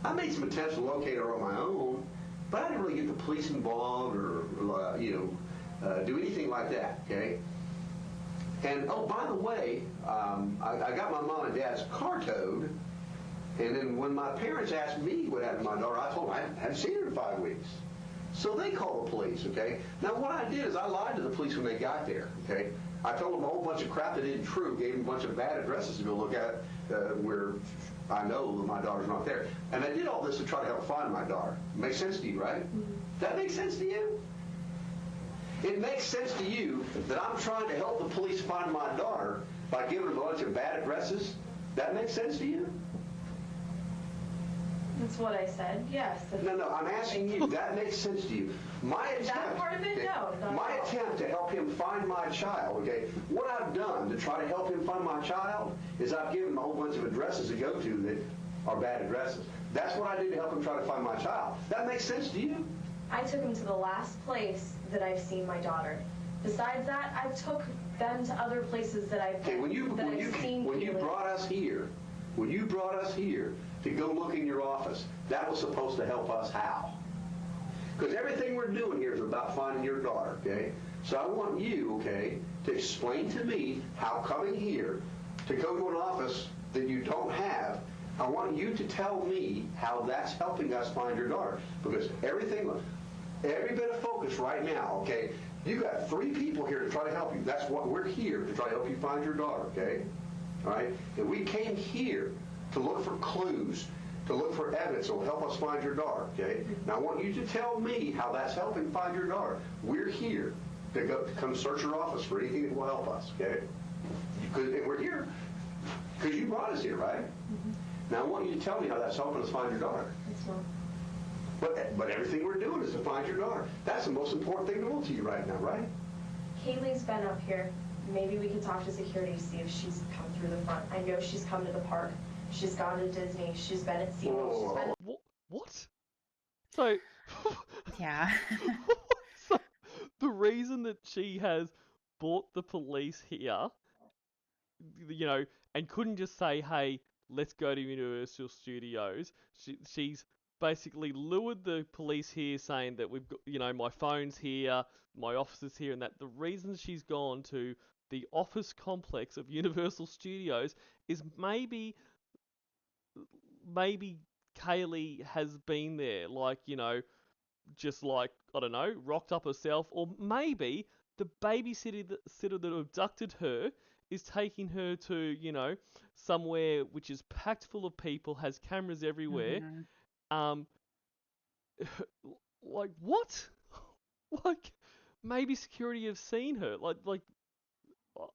I made some attempts to locate her on my own, but I didn't really get the police involved or, do anything like that, okay? And, oh, by the way, I got my mom and dad's car towed, and then when my parents asked me what happened to my daughter, I told them I hadn't seen her in 5 weeks. So they called the police, okay? Now, what I did is I lied to the police when they got there, okay? I told them a whole bunch of crap that isn't true, gave them a bunch of bad addresses to go look at where I know that my daughter's not there. And I did all this to try to help find my daughter. Makes sense to you, right? That makes sense to you? It makes sense to you that I'm trying to help the police find my daughter by giving them a bunch of bad addresses? That makes sense to you? That's what I said, yes. No, I'm asking you, that makes sense to you. My attempt, That part of it, no. Not my at all. attempt to help him find my child, okay, what I've done to try to help him find my child is I've given him a whole bunch of addresses to go to that are bad addresses. That's what I did to help him try to find my child. That makes sense to you? I took him to the last place that I've seen my daughter. Besides that, I took them to other places that I've Okay, when you Caylee. brought us here, to go look in your office, that was supposed to help us how? Because everything we're doing here is about finding your daughter, okay? So I want you, okay, to explain to me how coming here to go to an office that you don't have, I want you to tell me how that's helping us find your daughter. Because every bit of focus right now, okay, you got 3 people here to try to help you. That's what we're here to try to help you find your daughter, okay? All right? And we came here to look for clues, to look for evidence that will help us find your daughter, okay? Now I want you to tell me how that's helping find your daughter. We're here to come search your office for anything that will help us, okay? And we're here because you brought us here, right? Now I want you to tell me how that's helping us find your daughter. It's not. But everything we're doing is to find your daughter. That's the most important thing to want to you right now, right? Kaylee's been up here. Maybe we could talk to security to see if she's come through the front. I know she's come to the park. She's gone to Disney. She's been at SeaWorld. She's been What? So, Yeah. so the reason that she has brought the police here, and couldn't just say, "Hey, let's go to Universal Studios." She's basically lured the police here, saying that we've got, my phone's here, my office is here, and that the reason she's gone to the office complex of Universal Studios is maybe Caylee has been there, just like, I don't know, rocked up herself, or maybe the babysitter that abducted her is taking her to, somewhere which is packed full of people, has cameras everywhere. Mhm. Um, like what? Like maybe security have seen her.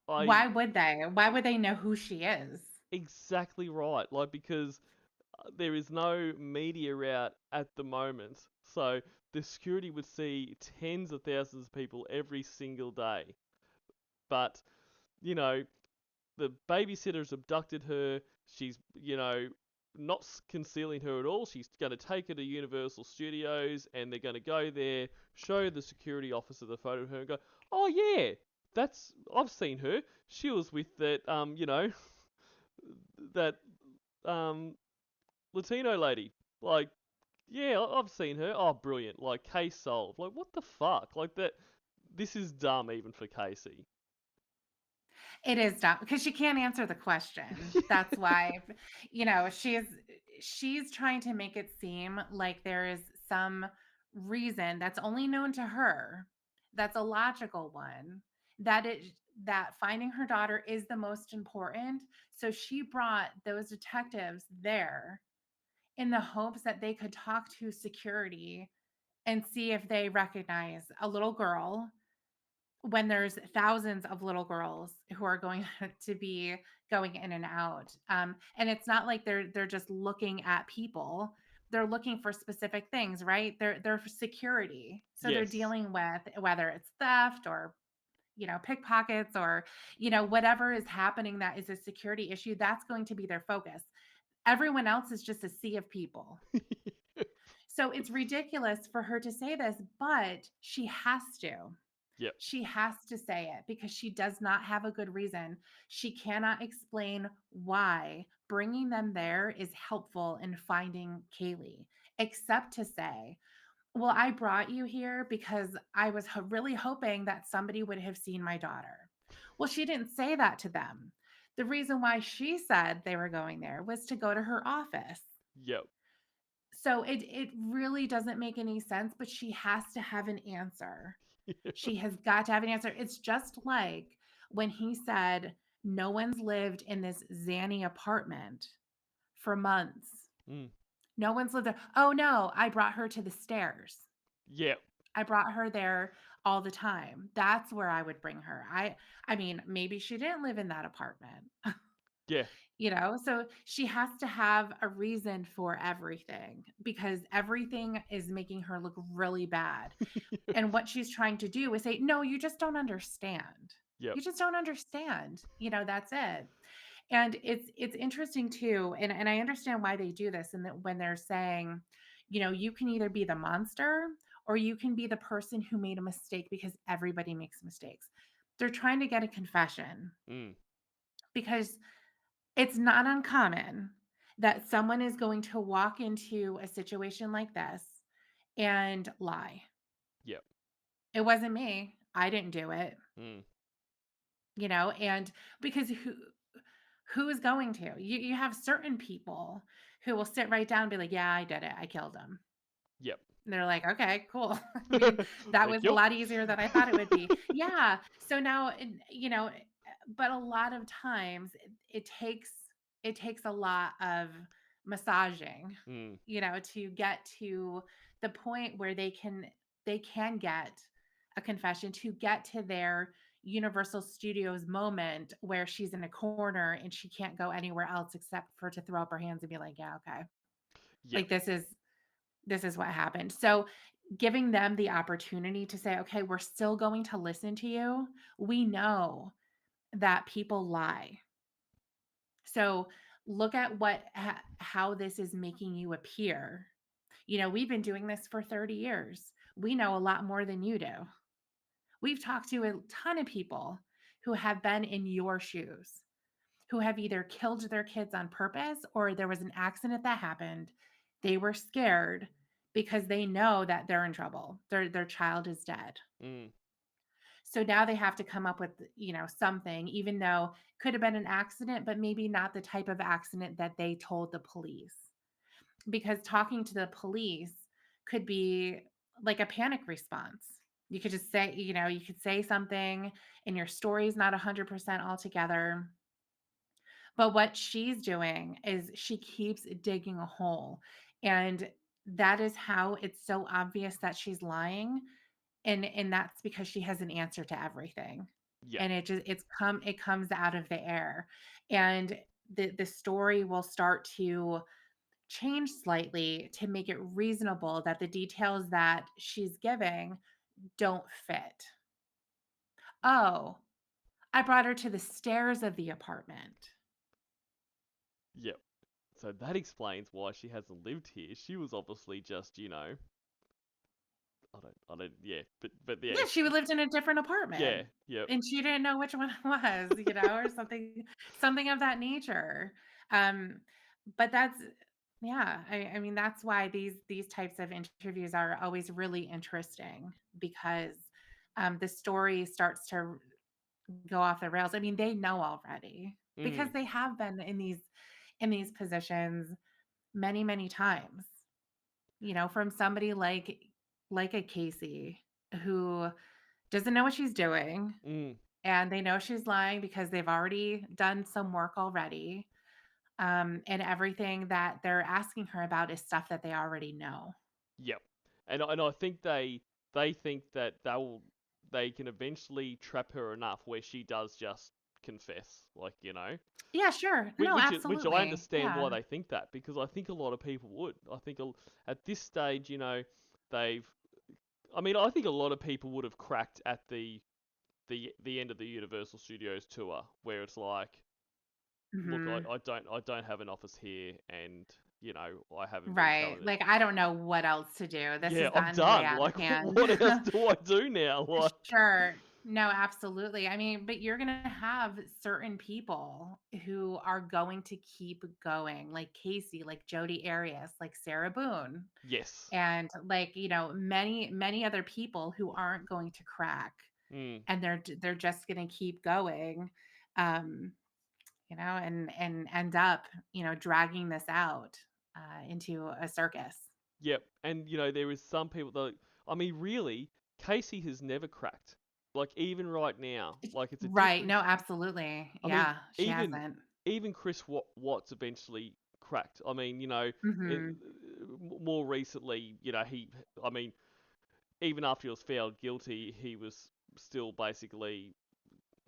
I Why would they? Why would they know who she is? exactly right. Like because there is no media out at the moment, so the security would see tens of thousands of people every single day. But, you know, the babysitter's abducted her. She's, not concealing her at all. She's going to take her to Universal Studios, and they're going to go there, show the security officer the photo of her, and go, "Oh yeah, I've seen her. She was with that, that um Latino lady. Like, yeah, I've seen her. Oh, brilliant. Like, case solved. Like, what the fuck? Like, that. This is dumb even for Casey. It is dumb because she can't answer the question. That's why, she's trying to make it seem like there is some reason that's only known to her. That's a logical one. That it that finding her daughter is the most important. So she brought those detectives there in the hopes that they could talk to security and see if they recognize a little girl when there's thousands of little girls who are going to be going in and out. And it's not like they're just looking at people. They're looking for specific things, right? They're for security. So they're Yes. dealing with whether it's theft or pickpockets or whatever is happening that is a security issue. That's going to be their focus. Everyone else is just a sea of people. So it's ridiculous for her to say this, but she has to. Yep. She has to say it because she does not have a good reason. She cannot explain why bringing them there is helpful in finding Caylee, except to say, well, I brought you here because I was really hoping that somebody would have seen my daughter. Well, she didn't say that to them. The reason why she said they were going there was to go to her office. Yep. So it really doesn't make any sense, but she has to have an answer. She has got to have an answer. It's just like when he said, no one's lived in this Zanny apartment for months. Mm. No one's lived there. Oh no, I brought her to the stairs. Yep. I brought her there all the time. That's where I would bring her. I mean, maybe she didn't live in that apartment. Yeah. So she has to have a reason for everything because everything is making her look really bad. And what she's trying to do is say, "No, you just don't understand. Yep. You just don't understand." That's it. And it's interesting too, and I understand why they do this, and that when they're saying, you can either be the monster or you can be the person who made a mistake because everybody makes mistakes. They're trying to get a confession Mm. because it's not uncommon that someone is going to walk into a situation like this and lie. Yep. It wasn't me. I didn't do it. Mm. And because who is going to? You have certain people who will sit right down and be like, "Yeah, I did it. I killed him." Yep. And they're like, "Okay, cool." I mean, that Thank was a you. lot easier than I thought it would be. Yeah. So now, but a lot of times it takes a lot of massaging, Mm. to get to the point where they can get a confession, to get to their Universal Studios moment where she's in a corner and she can't go anywhere else except for to throw up her hands and be like, "Yeah, okay. Yep. Like this is what happened." So giving them the opportunity to say, "Okay, we're still going to listen to you. We know that people lie. So look at how this is making you appear. We've been doing this for 30 years. We know a lot more than you do. We've talked to a ton of people who have been in your shoes, who have either killed their kids on purpose or there was an accident that happened. They were scared because they know that they're in trouble. Their child is dead. Mm. So now they have to come up with, something, even though could have been an accident, but maybe not the type of accident that they told the police. Because talking to the police could be like a panic response. You could just say, you could say something and your story's not 100% altogether. But what she's doing is she keeps digging a hole. And that is how it's so obvious that she's lying. And that's because she has an answer to everything. Yep. And it comes out of the air. And the story will start to change slightly to make it reasonable that the details that she's giving don't fit. Oh, I brought her to the stairs of the apartment. Yep. So that explains why she hasn't lived here. She was obviously just, yeah, but yeah, Yeah, she lived in a different yeah, apartment, yep. and she didn't know which one it was, or something of that nature. Um, but that's yeah, I mean, that's why these types of interviews are always really interesting because, the story starts to go off the rails. I mean, they know already because Mm. they have been in these positions many, many times, from somebody like a Casey who doesn't know what she's doing, Mm. and they know she's lying because they've already done some work already. And everything that they're asking her about is stuff that they already know. Yep. And I think they think that they can eventually trap her enough where she does just confess, like, Yeah, sure. No, which I absolutely. understand why Yeah. they think that, because I think a lot of people would. I think at this stage, they've I think a lot of people would have cracked at the end of the Universal Studios tour, where it's like, look, Hmm. I don't have an office here, and I haven't been Right. telling it. Like, I don't know what else to do. This Yeah, has I'm gotten way done. out of Like, hand. what else do I do now? Like, Sure. No, absolutely. I mean, but you're going to have certain people who are going to keep going, like Casey, like Jodi Arias, like Sarah Boone, yes. and like, many other people who aren't going to crack, Mm, and they're just going to keep going. Um, and end up, dragging this out into a circus. yep. And there is some people that, really, Casey has never cracked. Like, even right now, like, it's a Right. different. No, absolutely. I mean, Yeah, she even hasn't. even Chris Watts eventually cracked. It, Hmm. more recently, I mean, even after he was found guilty, he was still basically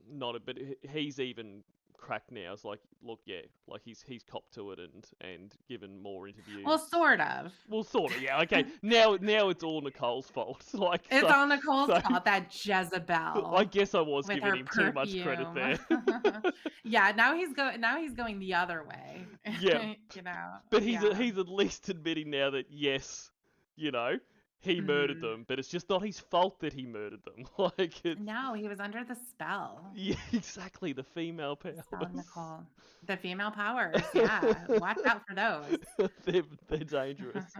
not a. But he's even cracked now. It's like, look, yeah, like he's copped to it and given more Well, interviews. sort of. Well, sort of, yeah. Okay, now it's all Nicole's fault. Like, It's all Nicole's so fault, that I Jezebel guess I was with giving her him too much credit perfume. there. Yeah, now he's going the other way. Yeah, You know. but Yeah. he's at least admitting now that, yes, you know, he murdered Hmm. them, but it's just not his fault that he murdered them. Like, it's, No, he was under the spell. yeah, exactly, the female Spell of powers. Nicole. The female powers, yeah. Watch out for those. They're dangerous.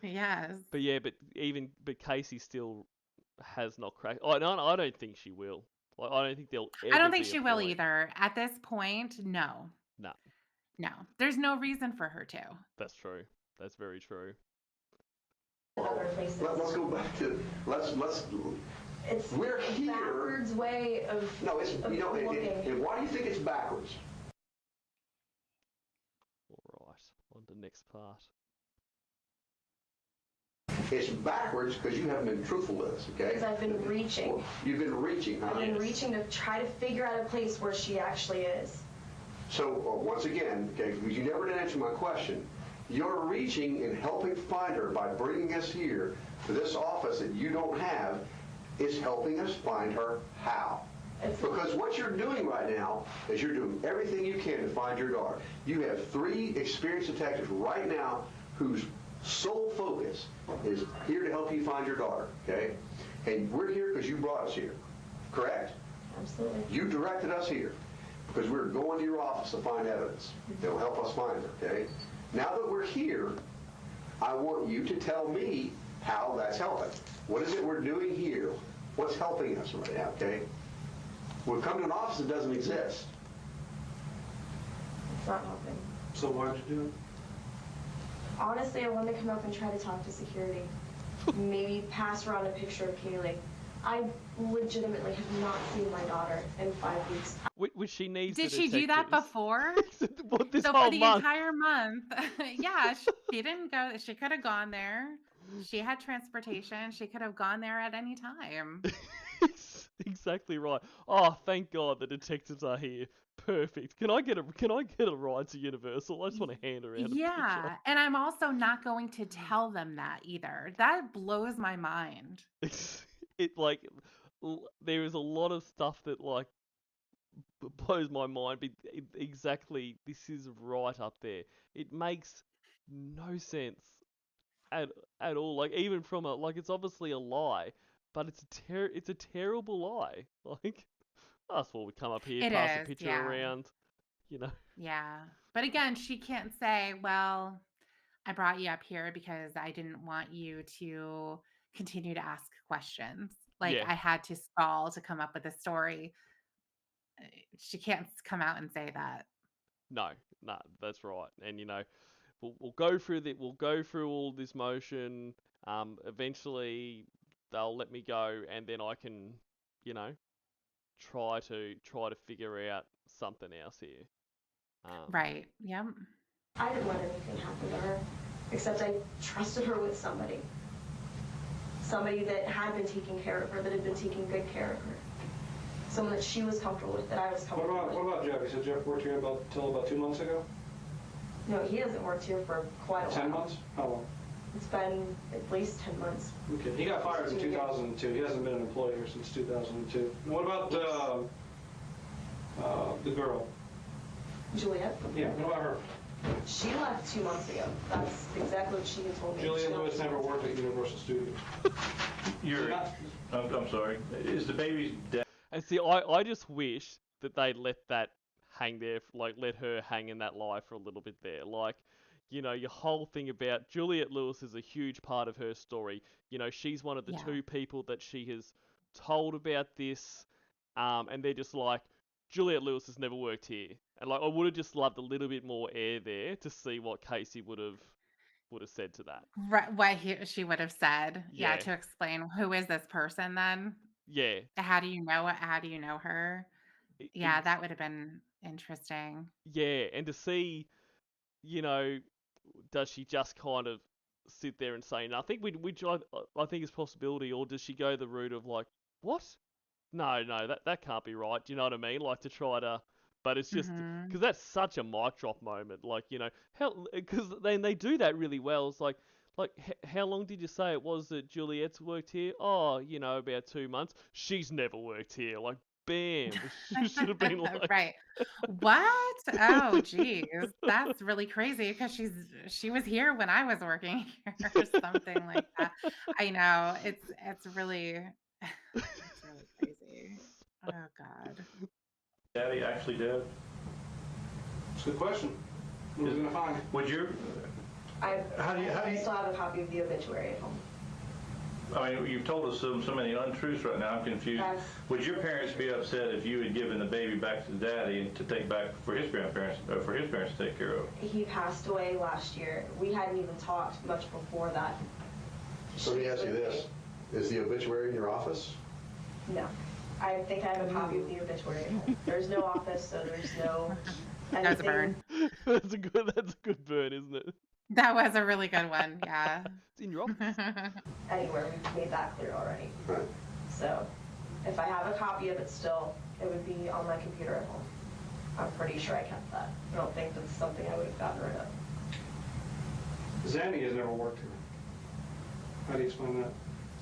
Yes. But yeah, but Casey still has not cracked. I don't think she will. Like, I don't think there'll I don't ever think be a she will point. either. At this point, no. No, No. There's no reason for her to. that's true. That's very true. Other places. Let's go back to, let's, It's we're a here. backwards way of, No, it's, of looking. and why do you think it's backwards? All right, on to the next part. It's backwards because you haven't been truthful with us, okay? Because I've been reaching. You've been reaching, huh? I've been Yes. reaching to try to figure out a place where she actually is. So, once again, okay, because you never did answer my question, you're reaching and helping find her by bringing us here to this office that you don't have, is helping us find her how? Because what you're doing right now is you're doing everything you can to find your daughter. You have 3 experienced detectives right now whose sole focus is here to help you find your daughter, okay? And we're here because you brought us here, correct? Absolutely. You directed us here because we're going to your office to find evidence that will help us find her, okay? Now that we're here, I want you to tell me how that's helping. What is it we're doing here? What's helping us right now, okay? We've come to an office that doesn't exist. It's not helping. So why'd you do it? Honestly, I wanted to come up and try to talk to security. Maybe pass around a picture of Caylee. I legitimately have not seen my daughter in 5 weeks. Which she needs Did the she do that detectives. before? What, this So for whole the month? entire month, yeah, she didn't go. She could have gone there. She had transportation. She could have gone there at any time. Exactly right. Oh, thank God the detectives are here. Perfect. Can I get a ride to Universal? I just want to hand around a picture. Yeah, and I'm also not going to tell them that either. That blows my mind. It like there is a lot of stuff that like blows my mind. But exactly, this is right up there. It makes no sense at at all. Like, even from a, like, it's obviously a lie, but it's a terrible lie. Like, that's why we come up here, It pass a is, picture yeah. around, you know. Yeah. But again, she can't say, well, I brought you up here because I didn't want you to continue to ask questions. Like Yeah, I had to stall to come up with a story. She can't come out and say that. no, no, that's right. And we'll go through that. We'll go through all this motion. Eventually they'll let me go, and then I can, you know, try to figure out something else here. Um, Right. Yep. I didn't let anything happen to her, except I trusted her with somebody. Somebody that had been taking care of her, that had been taking good care of her. Someone that she was comfortable with, that I was comfortable with. What about Jeff? You said Jeff worked here till about 2 months ago? No, he hasn't worked here for quite a while. 10 months? How long? It's been at least 10 months. Okay. He got fired in 2002. He hasn't been an employee here since 2002. And what about the girl? Juliet? Yeah, what about her? She left 2 months ago. That's exactly what she had told me. Juliet Lewis never worked at Universal Studios. I'm sorry. Is the baby's dad? and see, I just wish that they let that hang there, like let her hang in that lie for a little bit there. Like, your whole thing about Juliet Lewis is a huge part of her story. She's one of the Yeah. two people that she has told about this, and they're just like, Juliet Lewis has never worked here. And like, I would have just loved a little bit more air there to see what Casey would have said to that. Right. What she would have said. Yeah. Yeah, To explain who is this person then? yeah, How do you know it? How do you know her? Yeah. That would have been interesting. yeah, and to see, you know, does she just kind of sit there and say nothing, which I think is a possibility, or does she go the route of like, what? No, that can't be right. Do you know what I mean? Like to try to, but it's just Hmm. because that's such a mic drop moment. Like how because they do that really well. It's like how long did you say it was that Juliet's worked here? Oh, about 2 months. She's never worked here. Like bam, it should have been like. Right. What? Oh, geez. That's really crazy because she was here when I was working here or something like that. I know. It's really it's really crazy. Oh God. Daddy actually dead? It's a good question. What are we going to find? Would your, I how do still have a copy of the obituary at home. I mean, you've told us so many untruths right now. I'm confused. Yes. Would your parents be upset if you had given the baby back to Daddy and to take back for his grandparents, or for his parents to take care of? He passed away last year. We hadn't even talked much before that. So let me ask you this. Is the obituary in your office? No. I think I have a copy of the obituary at home. There's no office, so there's no That was a burn. That's a good burn, isn't it? That was a really good one. Yeah. It's in your office. anywhere. We've made that clear already. Right. So if I have a copy of it still, it would be on my computer at home. I'm pretty sure I kept that. I don't think that's something I would have gotten rid of. Zanny has never worked here. How do you explain that?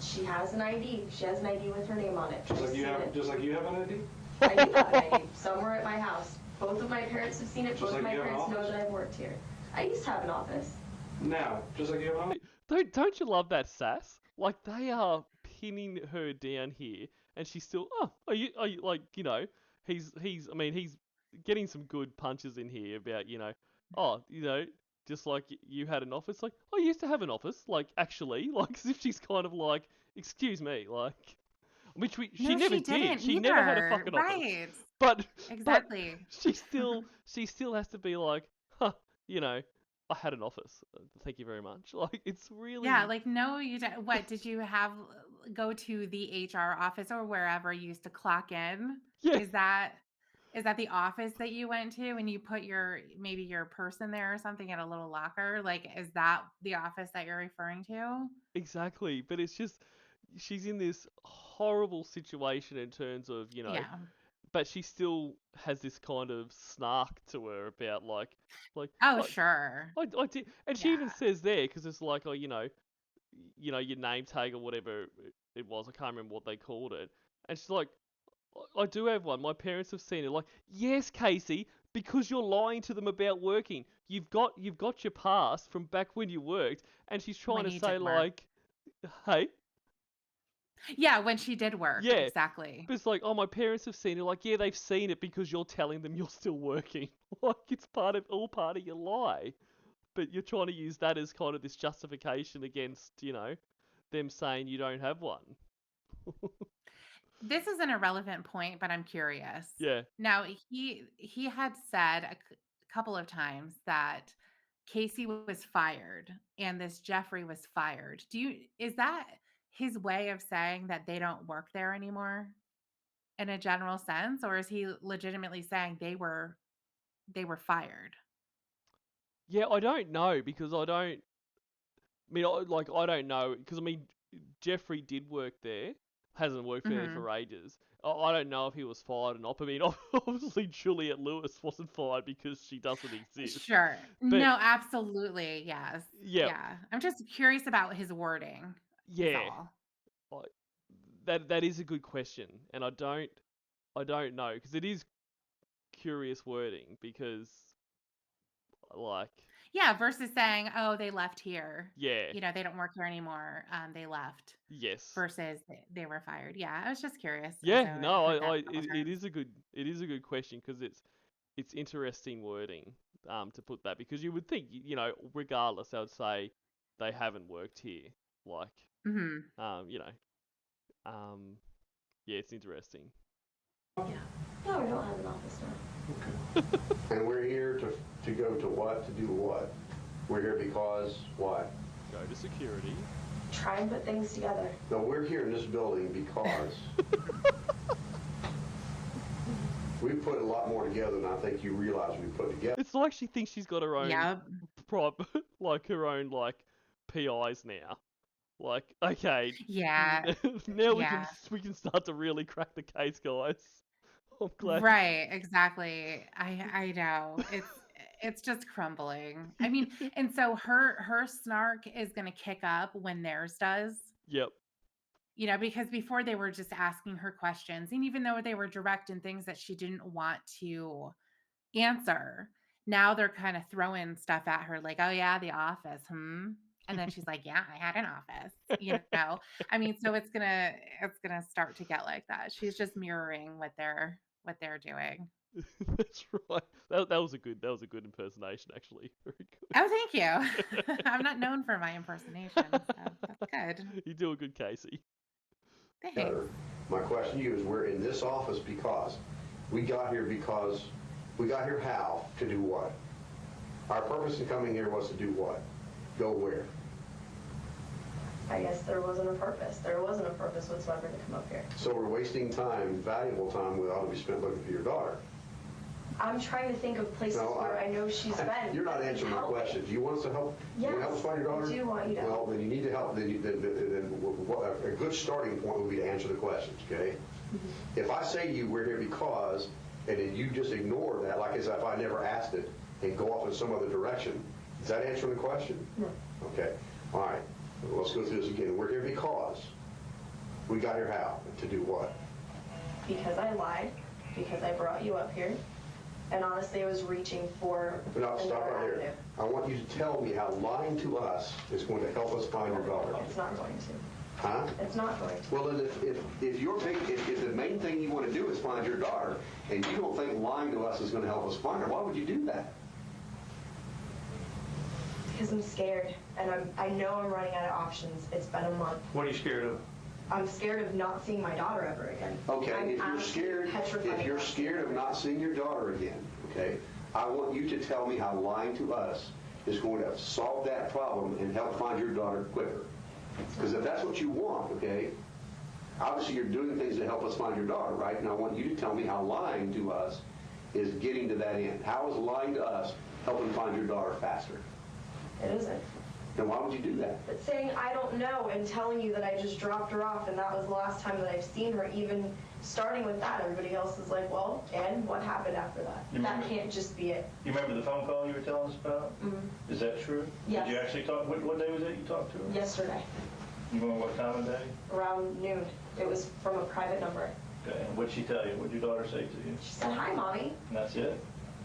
She has an ID. She has an ID with her name on it. Just I've like you seen have, it. just like you have an ID? I do have an ID somewhere at my house. Both of my parents have seen it. Just Both like of my you have an parents know office? that I've worked here. I used to have an office. Now, just like you have an ID? Don't you love that sass? Like they are pinning her down here, and she's still. Oh, are you like he's getting some good punches in here about oh just like you had an office, like I used to have an office, like actually, like as if she's kind of like, excuse me, like which she No, never she did. didn't She never had a either. fucking office, Right. but but Exactly. she still has to be like, huh, you know. I had an office. Thank you very much. Like it's Yeah, really like no, you don't. What did you have go to the HR office or wherever you used to clock in? yeah. Is that is that the office that you went to and you put your maybe your purse in there or something in a little locker? Like, is that the office that you're referring to? Exactly, but it's just she's in this horrible situation in terms of, Yeah. but she still has this kind of snark to her about like Oh, I, sure. I did, and she Yeah. even says there because it's like, oh, your name tag or whatever it was. I can't remember what they called it, and she's like, I do have one. My parents have seen it. Like, yes, Casey, because you're lying to them about working. You've got your past from back when you worked, and she's trying When to you say did work. like, hey. Yeah, when she did work. Yeah, Exactly. but it's like, oh, my parents have seen it. Like, yeah, they've seen it because you're telling them you're still working. Like, it's all part of your lie. But you're trying to use that as kind of this justification against, them saying you don't have one. This is an irrelevant point, but I'm curious. Yeah, Now, he had said a couple of times that Casey was fired and this Jeffrey was fired. Is that his way of saying that they don't work there anymore in a general sense, or is he legitimately saying they were they were fired? Yeah, I don't know because I don't. I mean, I don't know because I mean, Jeffrey did work there, hasn't worked there Hmm. for ages. I don't know if he was fired or not. I mean, obviously Juliet Lewis wasn't fired because she doesn't exist. Sure. But No, absolutely. Yes. yeah, Yeah. I'm just curious about his wording, is yeah, all. I, that is a good question, and I don't know because it is curious wording because like Yeah. Versus saying, oh, they left here. yeah, They don't work here anymore. They left yes. versus they were fired. Yeah. I was just curious as Yeah, I no, heard that a couple it times. is it is a good question because it's interesting wording to put that because you would think regardless I would say they haven't worked here like Hmm. you know um yeah it's interesting. Yeah. No, we don't have an office now. And we're here to go to what? To do what? We're here because why? Go to security. Try and put things together. No, we're here in this building because we put a lot more together than I think you realize we put together. It's like she thinks she's got her own Yep. prop like her own like PIs now. Like okay, Yeah. now Yeah. we can start to really crack the case, guys. I'm glad. Right, exactly. I know. It's just crumbling. I mean, and so her snark is going to kick up when theirs does. Yep. Because before they were just asking her questions, and even though they were direct in things that she didn't want to answer, now they're kind of throwing stuff at her like, "Oh yeah, the office, hmm?" And then she's like, "Yeah, I had an office." I mean, so it's gonna start to get like that. She's just mirroring what they're doing. That's right. That was a good impersonation actually. Very Oh, thank you. good. I'm not known for my impersonations, so that's good. You do a good Casey. Thanks. My question to you is we're in this office because we got here how? To do what? Our purpose in coming here was to do what? Go where? I guess there wasn't a purpose. There wasn't a purpose whatsoever to come up here. So we're wasting time, valuable time, that ought to be spent looking for your daughter. I'm trying to think of places where I know she's been. You're not answering my question. Do you want us to help? Yes, You want to help us find your daughter? I do want you to Well, help. then you need to help. A good starting point would be to answer the questions, okay? If I say to you, we're here because, and then you just ignore that, like as if I never asked it, and go off in some other direction, is that answering the question? No. Okay. All right. Well, let's go through this again. We're here because. We got here how? To do what? Because I lied, because I brought you up here, and honestly I was reaching for No, stop another right avenue. there. I want you to tell me how lying to us is going to help us find your daughter. It's not going to. Huh? It's not going to. Well, then if the main thing you want to do is find your daughter, and you don't think lying to us is going to help us find her, why would you do that? Because I'm scared, and I know I'm running out of options. It's been a month. What are you scared of? I'm scared of not seeing my daughter ever again. Okay, I'm if you're absolutely petrified scared of not seeing your daughter again, okay, I want you to tell me how lying to us is going to solve that problem and help find your daughter quicker. Because if that's what you want, okay, obviously you're doing things to help us find your daughter, right? And I want you to tell me how lying to us is getting to that end. How is lying to us helping find your daughter faster? It isn't. Then why would you do that? But saying I don't know and telling you that I just dropped her off and that was the last time that I've seen her, even starting with that, everybody else is like, well, and what happened after that? You That remember- can't just be it. You remember the phone call you were telling us about? Mm-hmm. Is that true? Yes. Did you actually talk, what day was it you talked to her? Yesterday, You remember what time of day? around noon, it was from a private number. Okay, and what'd she tell you? What'd your daughter say to you? She said, hi, Mommy. And that's it?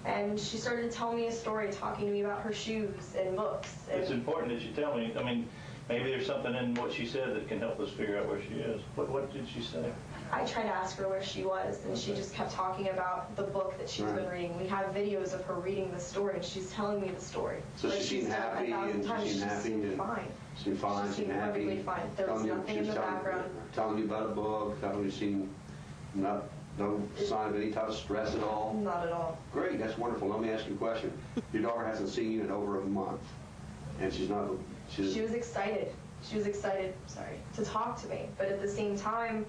And she started telling me a story, talking to me about her shoes and books. And It's important that you tell me. I mean, maybe there's something in what she said that can help us figure out where she is. What did she say? I tried to ask her where she was, and she just kept talking about the book that she's been reading. We have videos of her reading the story, and she's telling me the story. So Like she seemed she's done happy 1,000 and times. she seemed happy and fine. she seemed fine, She seemed seemed happy. perfectly fine. There was nothing in the background. Telling you about a book, telling you seen no sign of any type of stress at all. Not at all. Great, that's wonderful. Let me ask you a question. Your daughter hasn't seen you in over a month, and She was excited. She was excited, sorry, to talk to me. But at the same time,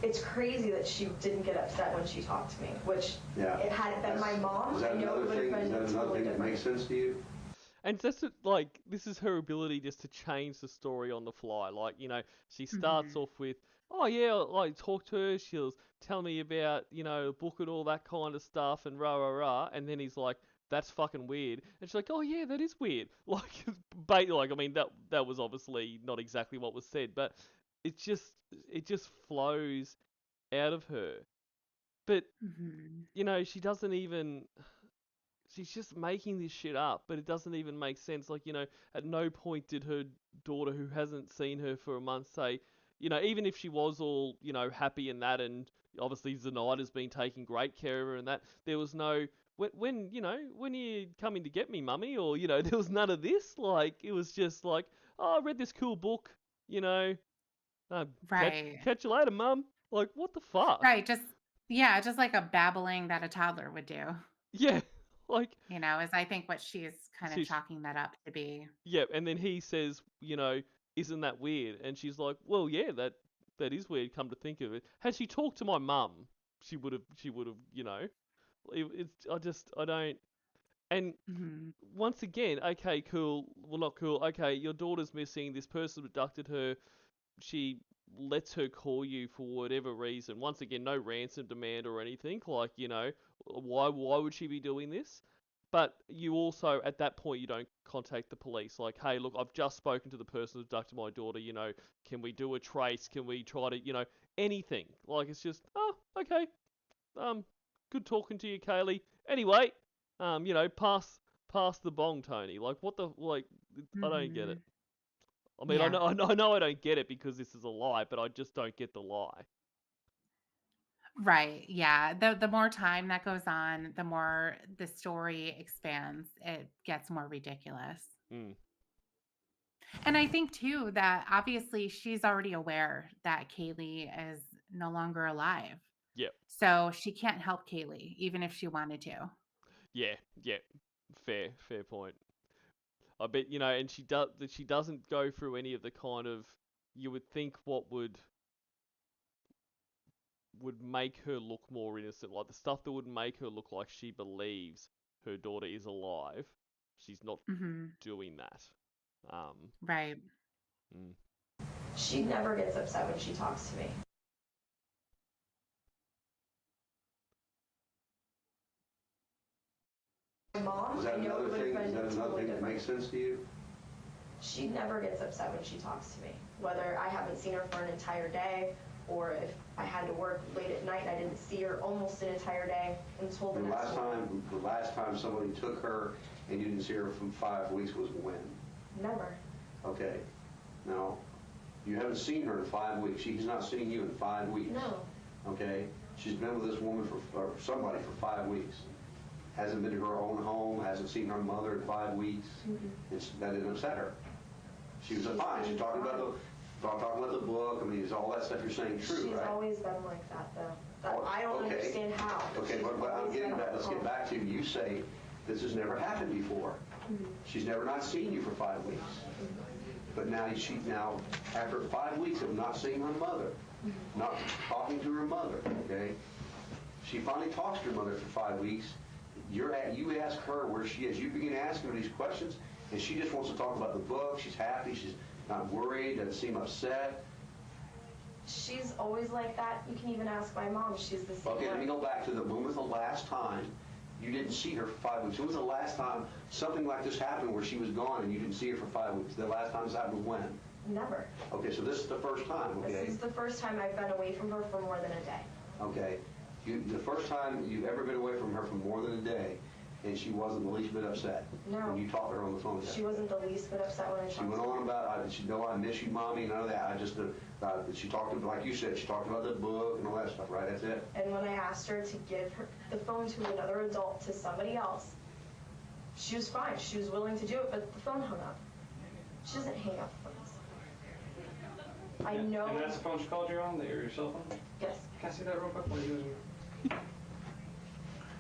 it's crazy that she didn't get upset when she talked to me, which Yeah. had it been my mom, Is that I know another it would thing? have Is been that another totally thing that different. makes sense to you? And just like this is her ability just to change the story on the fly. Like, she starts Mhm. off with, "Oh yeah, I talked to her. She'll tell me about the book and all that kind of stuff and rah rah rah." And then he's like, "That's fucking weird." And she's like, "Oh yeah, that is weird." Like I mean that was obviously not exactly what was said, but it just it just flows out of her. But Mhm. she doesn't even she's just making this shit up, but it doesn't even make sense. Like, at no point did her daughter, who hasn't seen her for a month, say, even if she was all, happy in that, and obviously Zenaida's been taking great care of her and that, there was no, when are you coming to get me, mummy? Or, there was none of this. Like, it was just like, oh, I read this cool book, you know, uh, catch, Right. catch you later, mum. Like, what the fuck? Right, yeah, just like a babbling that a toddler would do, Yeah, like, is I think what she's kind of she's chalking that up to be. yeah, and then he says, isn't that weird? And she's like, well, yeah, that is weird. Come to think of it, had she talked to my mum, she would have, I don't. And Mhm. once again, okay, cool. Well, not cool. Okay, your daughter's missing. This person abducted her. She lets her call you for whatever reason. Once again, no ransom demand or anything. Like, why would she be doing this? But you also, at that point, you don't contact the police. Like, hey, look, I've just spoken to the person who abducted my daughter. Can we do a trace? Can we try to, anything? Like, it's just, oh, okay. Good talking to you, Kaylee. Anyway, pass the bong, Tony. Like, what the, like, I don't get it. Mhm. I mean, I Yeah. know, I know I don't get it because this is a lie, but I just don't get the lie. Right. Yeah. The more time that goes on, the more the story expands. It gets more ridiculous. Mm, And I think too that obviously she's already aware that Kaylee is no longer alive. yeah, So she can't help Kaylee, even if she wanted to. yeah, yeah. Fair point. I bet and she doesn't go through any of the kind of you would think what would make her look more innocent, like the stuff that would make her look like she believes her daughter is alive. She's not Hmm. doing that. Um, Right. mm, She never gets upset when she talks to me. My mom, Is that I know another it would thing? have Is been that another totally thing that different. makes sense to you? She never gets upset when she talks to me, whether I haven't seen her for an entire day or if I had to work late at night and I didn't see her almost an entire day until the The next last morning. time, the last time somebody took her and you didn't see her from 5 weeks was when? Never. Okay. Now, you haven't seen her in 5 weeks. She's not seen you in 5 weeks. No. Okay? She's been with this woman or somebody for 5 weeks. Hasn't been to her own home, hasn't seen her mother in 5 weeks. That didn't upset her. She was fine. She's talking about the book. I mean, is all that stuff you're saying true, She's right? always been like that, though. I don't Okay. understand how. Okay, She's but I'm always getting been back. Let's get calm. back to you say this has never happened before. She's never not seen you for 5 weeks. But now after 5 weeks of not seeing her mother, not talking to her mother, okay? She finally talks to her mother for 5 weeks. You ask her where she is. You begin asking her these questions, and she just wants to talk about the book. She's happy. She's not worried. Doesn't seem upset. She's always like that. You can even ask my mom. She's the same Okay, let me way. go back to when was the last time you didn't see her for 5 weeks? When was the last time something like this happened where she was gone and you didn't see her for 5 weeks? The last time this happened was when? Never. Okay, so this is the first time, okay? This is the first time I've been away from her for more than a day. Okay. The first time you've ever been away from her for more than a day, and she wasn't the least bit upset. No. When you talked to her on the phone. She wasn't the least bit upset when I She talked went to her. on about, she know I miss you, mommy, none of that. She talked about, like you said, she talked about the book and all that stuff, right? That's it? And when I asked her to give the phone to another adult, to somebody else, she was fine. She was willing to do it, but the phone hung up. She doesn't hang up phones. I know. And that's the phone she called you on, your cell phone? Yes. Can I see that real quick? What are you using?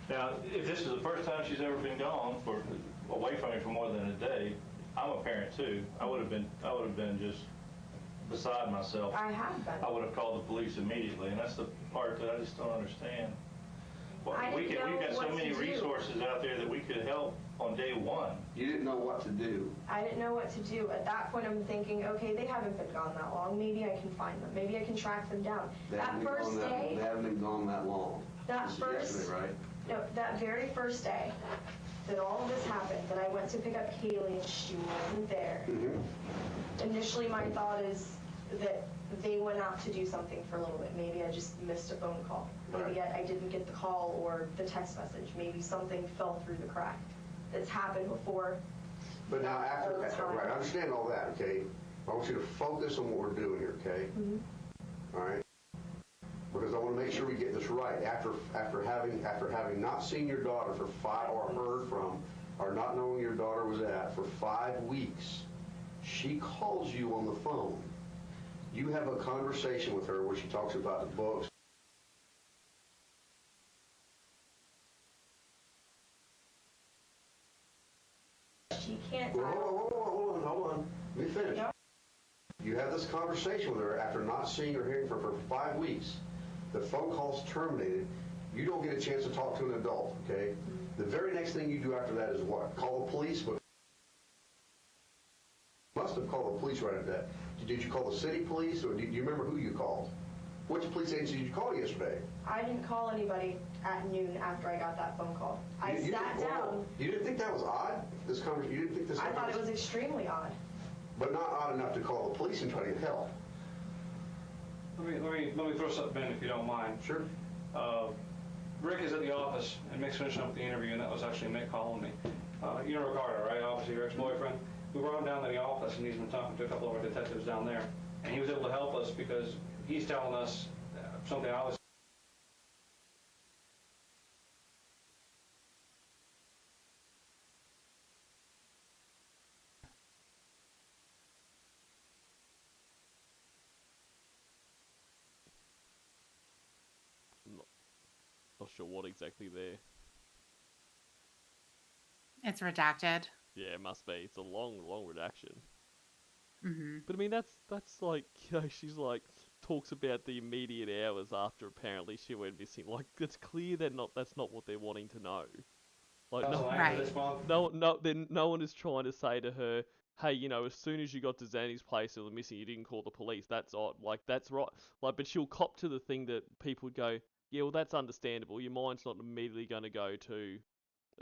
Now, if this is the first time she's ever been gone away from you for more than a day, I'm a parent too. I would have been just beside myself. I have been. I would have called the police immediately, and that's the part that I just don't understand. Well, I didn't know we've got so what many to do. resources out there that we could help on day one. You didn't know what to do. I didn't know what to do. At that point, I'm thinking, okay, they haven't been gone that long. Maybe I can find them. Maybe I can track them down. They That haven't been first gone day, They haven't been gone that long. That This is first- yesterday, right? no, that very first day that all of this happened, that I went to pick up Caylee and she wasn't there. Mm-hmm. Initially, my thought is that they went out to do something for a little bit. Maybe I just missed a phone call. Maybe Right. I didn't get the call or the text message. Maybe something fell through the crack. That's happened before. But now all the time. right, I understand all that, okay? I want you to focus on what we're doing here, okay? Mm-hmm. All right? Because I want to make sure we get this right. After having not seen your daughter for 5 or heard from, or not knowing your daughter was at for 5 weeks, she calls you on the phone. You have a conversation with her where she talks about the books. She can't. Well, hold on. Let me finish. No. You have this conversation with her after not seeing or hearing from her for 5 weeks. The phone call's terminated. You don't get a chance to talk to an adult, okay? The very next thing you do after that is what? Call the police? But you must have called the police right after that. Did you call the city police, or do you remember who you called? Which police agency did you call yesterday? I didn't call anybody at noon after I got that phone call. I sat down. You didn't think that was odd? This conversation, you didn't think this? I thought it was extremely odd. But not odd enough to call the police and try to get help. Let me throw something in if you don't mind. Sure. Rick is at the office, and Mick's finishing up the interview, and that was actually Mick calling me. You know Ricardo, right? Obviously your ex-boyfriend. We brought him down to the office, and he's been talking to a couple of our detectives down there. And he was able to help us because he's telling us something I was... Not sure what exactly there. It's redacted. Yeah, it must be. It's a long redaction. Mm-hmm. But I mean, that's like, she's like talks about the immediate hours after apparently she went missing. Like, it's clear that's not what they're wanting to know. Like, no, Right. This month. then no one is trying to say to her, hey, as soon as you got to Zanny's place and were missing, you didn't call the police. That's odd. Like, that's right. Like, but she'll cop to the thing that people would go, yeah, well, that's understandable. Your mind's not immediately going to go to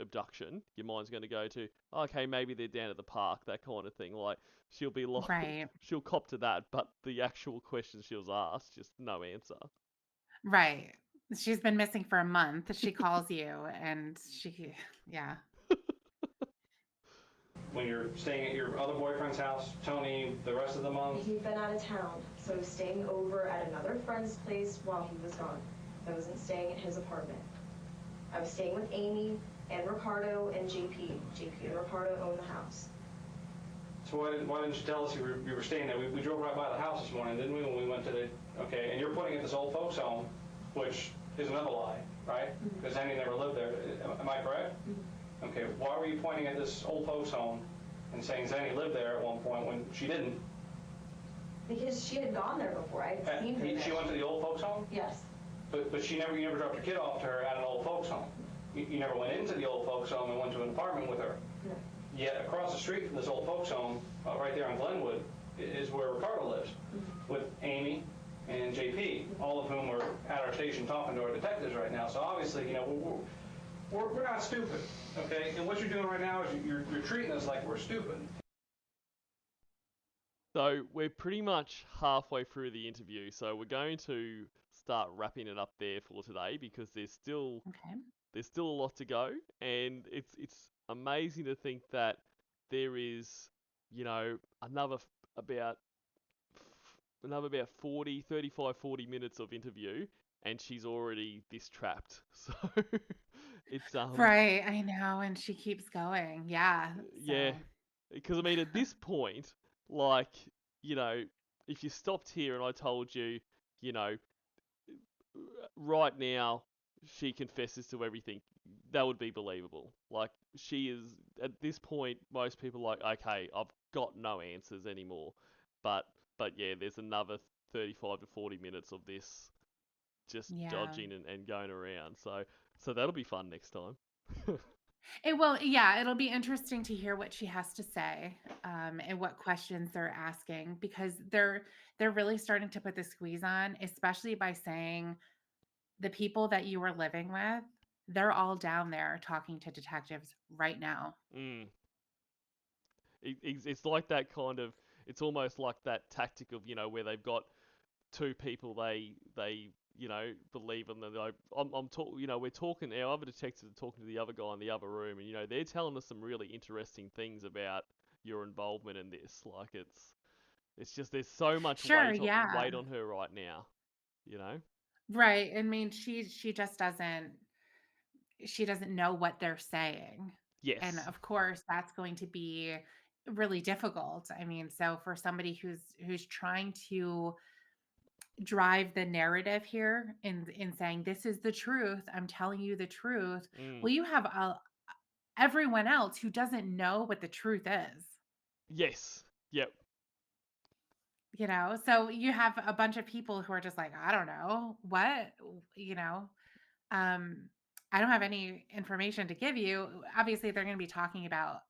abduction. Your mind's going to go to, okay, maybe they're down at the park, that kind of thing. Like, she'll be like, Right. she'll cop to that, but the actual question she was asked, just no answer. Right. She's been missing for a month. She calls you and yeah. When you're staying at your other boyfriend's house, Tony, the rest of the month? He'd been out of town, so I was staying over at another friend's place while he was gone. I wasn't staying at his apartment. I was staying with Amy and Ricardo and JP. JP and Ricardo own the house. So why didn't you tell us you were staying there? We drove right by the house this morning, didn't we, when we went to the... Okay, and you're putting it this old folks home, which is another lie, right? Because Annie never lived there. Am I correct? Okay, why were you pointing at this old folks home and saying Zanny lived there at one point when she didn't? Because she had gone there before. I had seen her there. She went to the old folks home? Yes. But you never dropped your kid off to her at an old folks home. You never went into the old folks home and went to an apartment with her. No. Yet across the street from this old folks home, right there on Glenwood, is where Ricardo lives, with Amy and JP, all of whom are at our station talking to our detectives right now. So obviously, we're not stupid, okay? And what you're doing right now is you're treating us like we're stupid. So we're pretty much halfway through the interview, so we're going to start wrapping it up there for today because there's still Okay. a lot to go, and it's amazing to think that there is, another about 35, 40 minutes of interview, and she's already this trapped. So it's Right. I know. And she keeps going. Yeah. yeah, So, because I mean at this point, like, if you stopped here and I told you, you know, right now she confesses to everything, that would be believable. Like, she is, at this point, most people are like, okay, I've got no answers anymore. But But yeah, there's another 35 to 40 minutes of this just Yeah. dodging and going around. So that'll be fun next time. It will, yeah, it'll be interesting to hear what she has to say, and what questions they're asking because they're really starting to put the squeeze on, especially by saying the people that you were living with, they're all down there talking to detectives right now. Mm. It's like that kind of. It's almost like that tactic of where they've got two people they believe in them. Like, I'm talk, we're talking. Our other detectives are talking to the other guy in the other room, and they're telling us some really interesting things about your involvement in this. Like it's just there's so much Sure, yeah. weight on her right now. You know. Right. I mean, she doesn't know what they're saying. And Yes. of course, that's going to be really difficult. I mean, so for somebody who's trying to drive the narrative here in saying this is the truth, I'm telling you the truth. Mm. Well, you have everyone else who doesn't know what the truth is. Yes. Yep. So you have a bunch of people who are just like, I don't know what, you know, um, I don't have any information to give you. Obviously, they're going to be talking about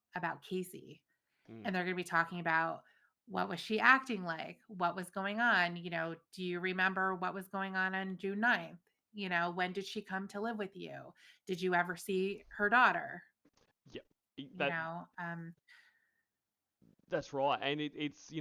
Casey, Mm. and they're going to be talking about what was she acting like, what was going on. Do you remember what was going on June 9th? When did she come to live with you? Did you ever see her daughter? Yep. You That know, That's right, and it's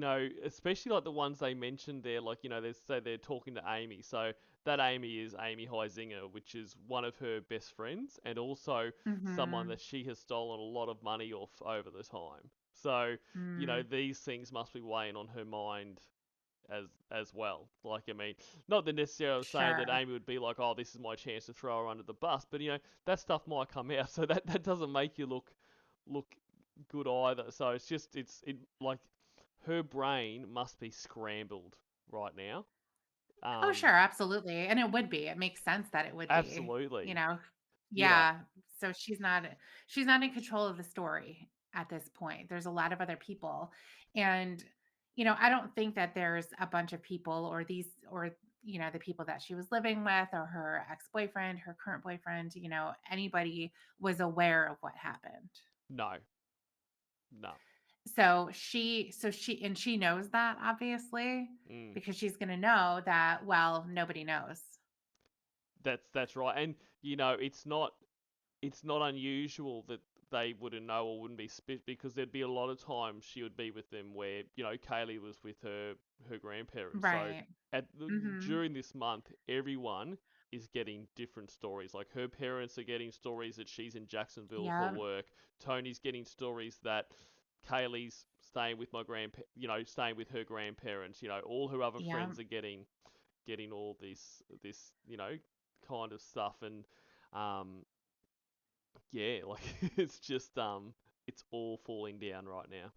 especially like the ones they mentioned there, like they say they're talking to Amy, so that Amy is Amy Heisinger, which is one of her best friends, and also someone mhm, that she has stolen a lot of money off over the time. So mm, these things must be weighing on her mind as well. Like I mean, not that necessarily saying that sure. Amy would be like, oh, this is my chance to throw her under the bus, but that stuff might come out, so that doesn't make you look good either. So it's just it like her brain must be scrambled right now. Oh, Um, sure, absolutely, and it would be. It makes sense that it would be, you absolutely. know? You know, Yeah, so she's not in control of the story at this point. There's a lot of other people, and, I don't think that there's a bunch of people or the people that she was living with or her ex-boyfriend, her current boyfriend, anybody was aware of what happened. no, no. So she knows that obviously Mm. because she's going to know that, well, nobody knows. That's right. And it's not unusual that they wouldn't know or wouldn't be split because there'd be a lot of times she would be with them where Kaylee was with her grandparents. So Right. Mhm. during this month, everyone is getting different stories. Like her parents are getting stories that she's in Jacksonville for Yep. work. Tony's getting stories that Kaylee's staying with staying with her grandparents. All her other Yep. friends are getting all this kind of stuff and um yeah, like it's just it's all falling down right now.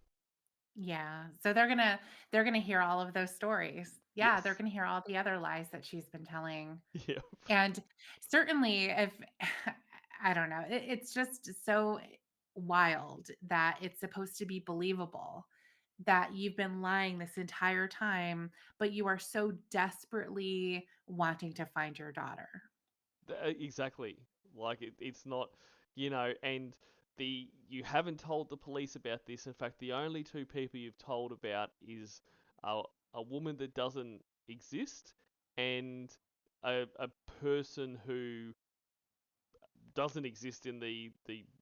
Yeah. So they're gonna hear all of those stories. Yeah, they're Yes. gonna hear all the other lies that she's been telling. Yeah. And certainly if I don't know, it's just so wild that it's supposed to be believable that you've been lying this entire time, but you are so desperately wanting to find your daughter. Exactly. Like it's not, and you haven't told the police about this. In fact, the only two people you've told about is a a woman that doesn't exist and a person who doesn't exist in the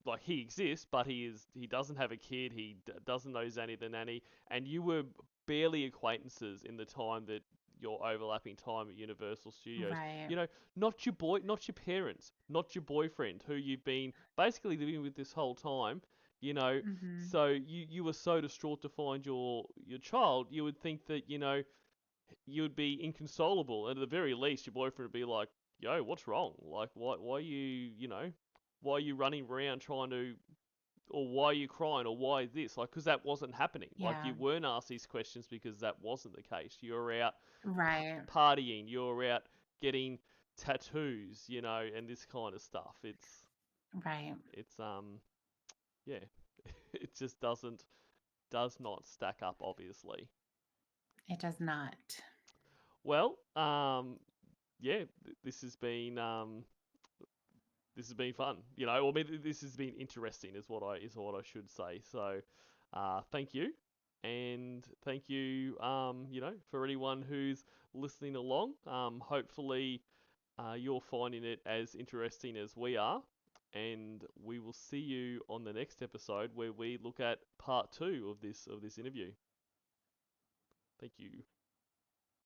like he exists, but he doesn't have a kid. He doesn't know Zanny the nanny, and you were barely acquaintances in the time that your overlapping time at Universal Studios. Right. You know, not your parents, not your boyfriend, who you've been basically living with this whole time. You know, Mhm. so you were so distraught to find your child, you would think that you would be inconsolable, and at the very least, your boyfriend would be like, "Yo, what's wrong? Like, why are why are you running around trying to, or why are you crying, or why this? Like, because that wasn't happening. Like, Yeah. you weren't asked these questions because that wasn't the case. You were out Right. partying, you were out getting tattoos, and this kind of stuff. Right. It's yeah, it just does not stack up, obviously. It does not. Well, yeah, this has been fun. I mean, this has been interesting, is what I should say. So, thank you, and thank you, for anyone who's listening along. Hopefully, you're finding it as interesting as we are, and we will see you on the next episode where we look at part 2 of this interview. Thank you.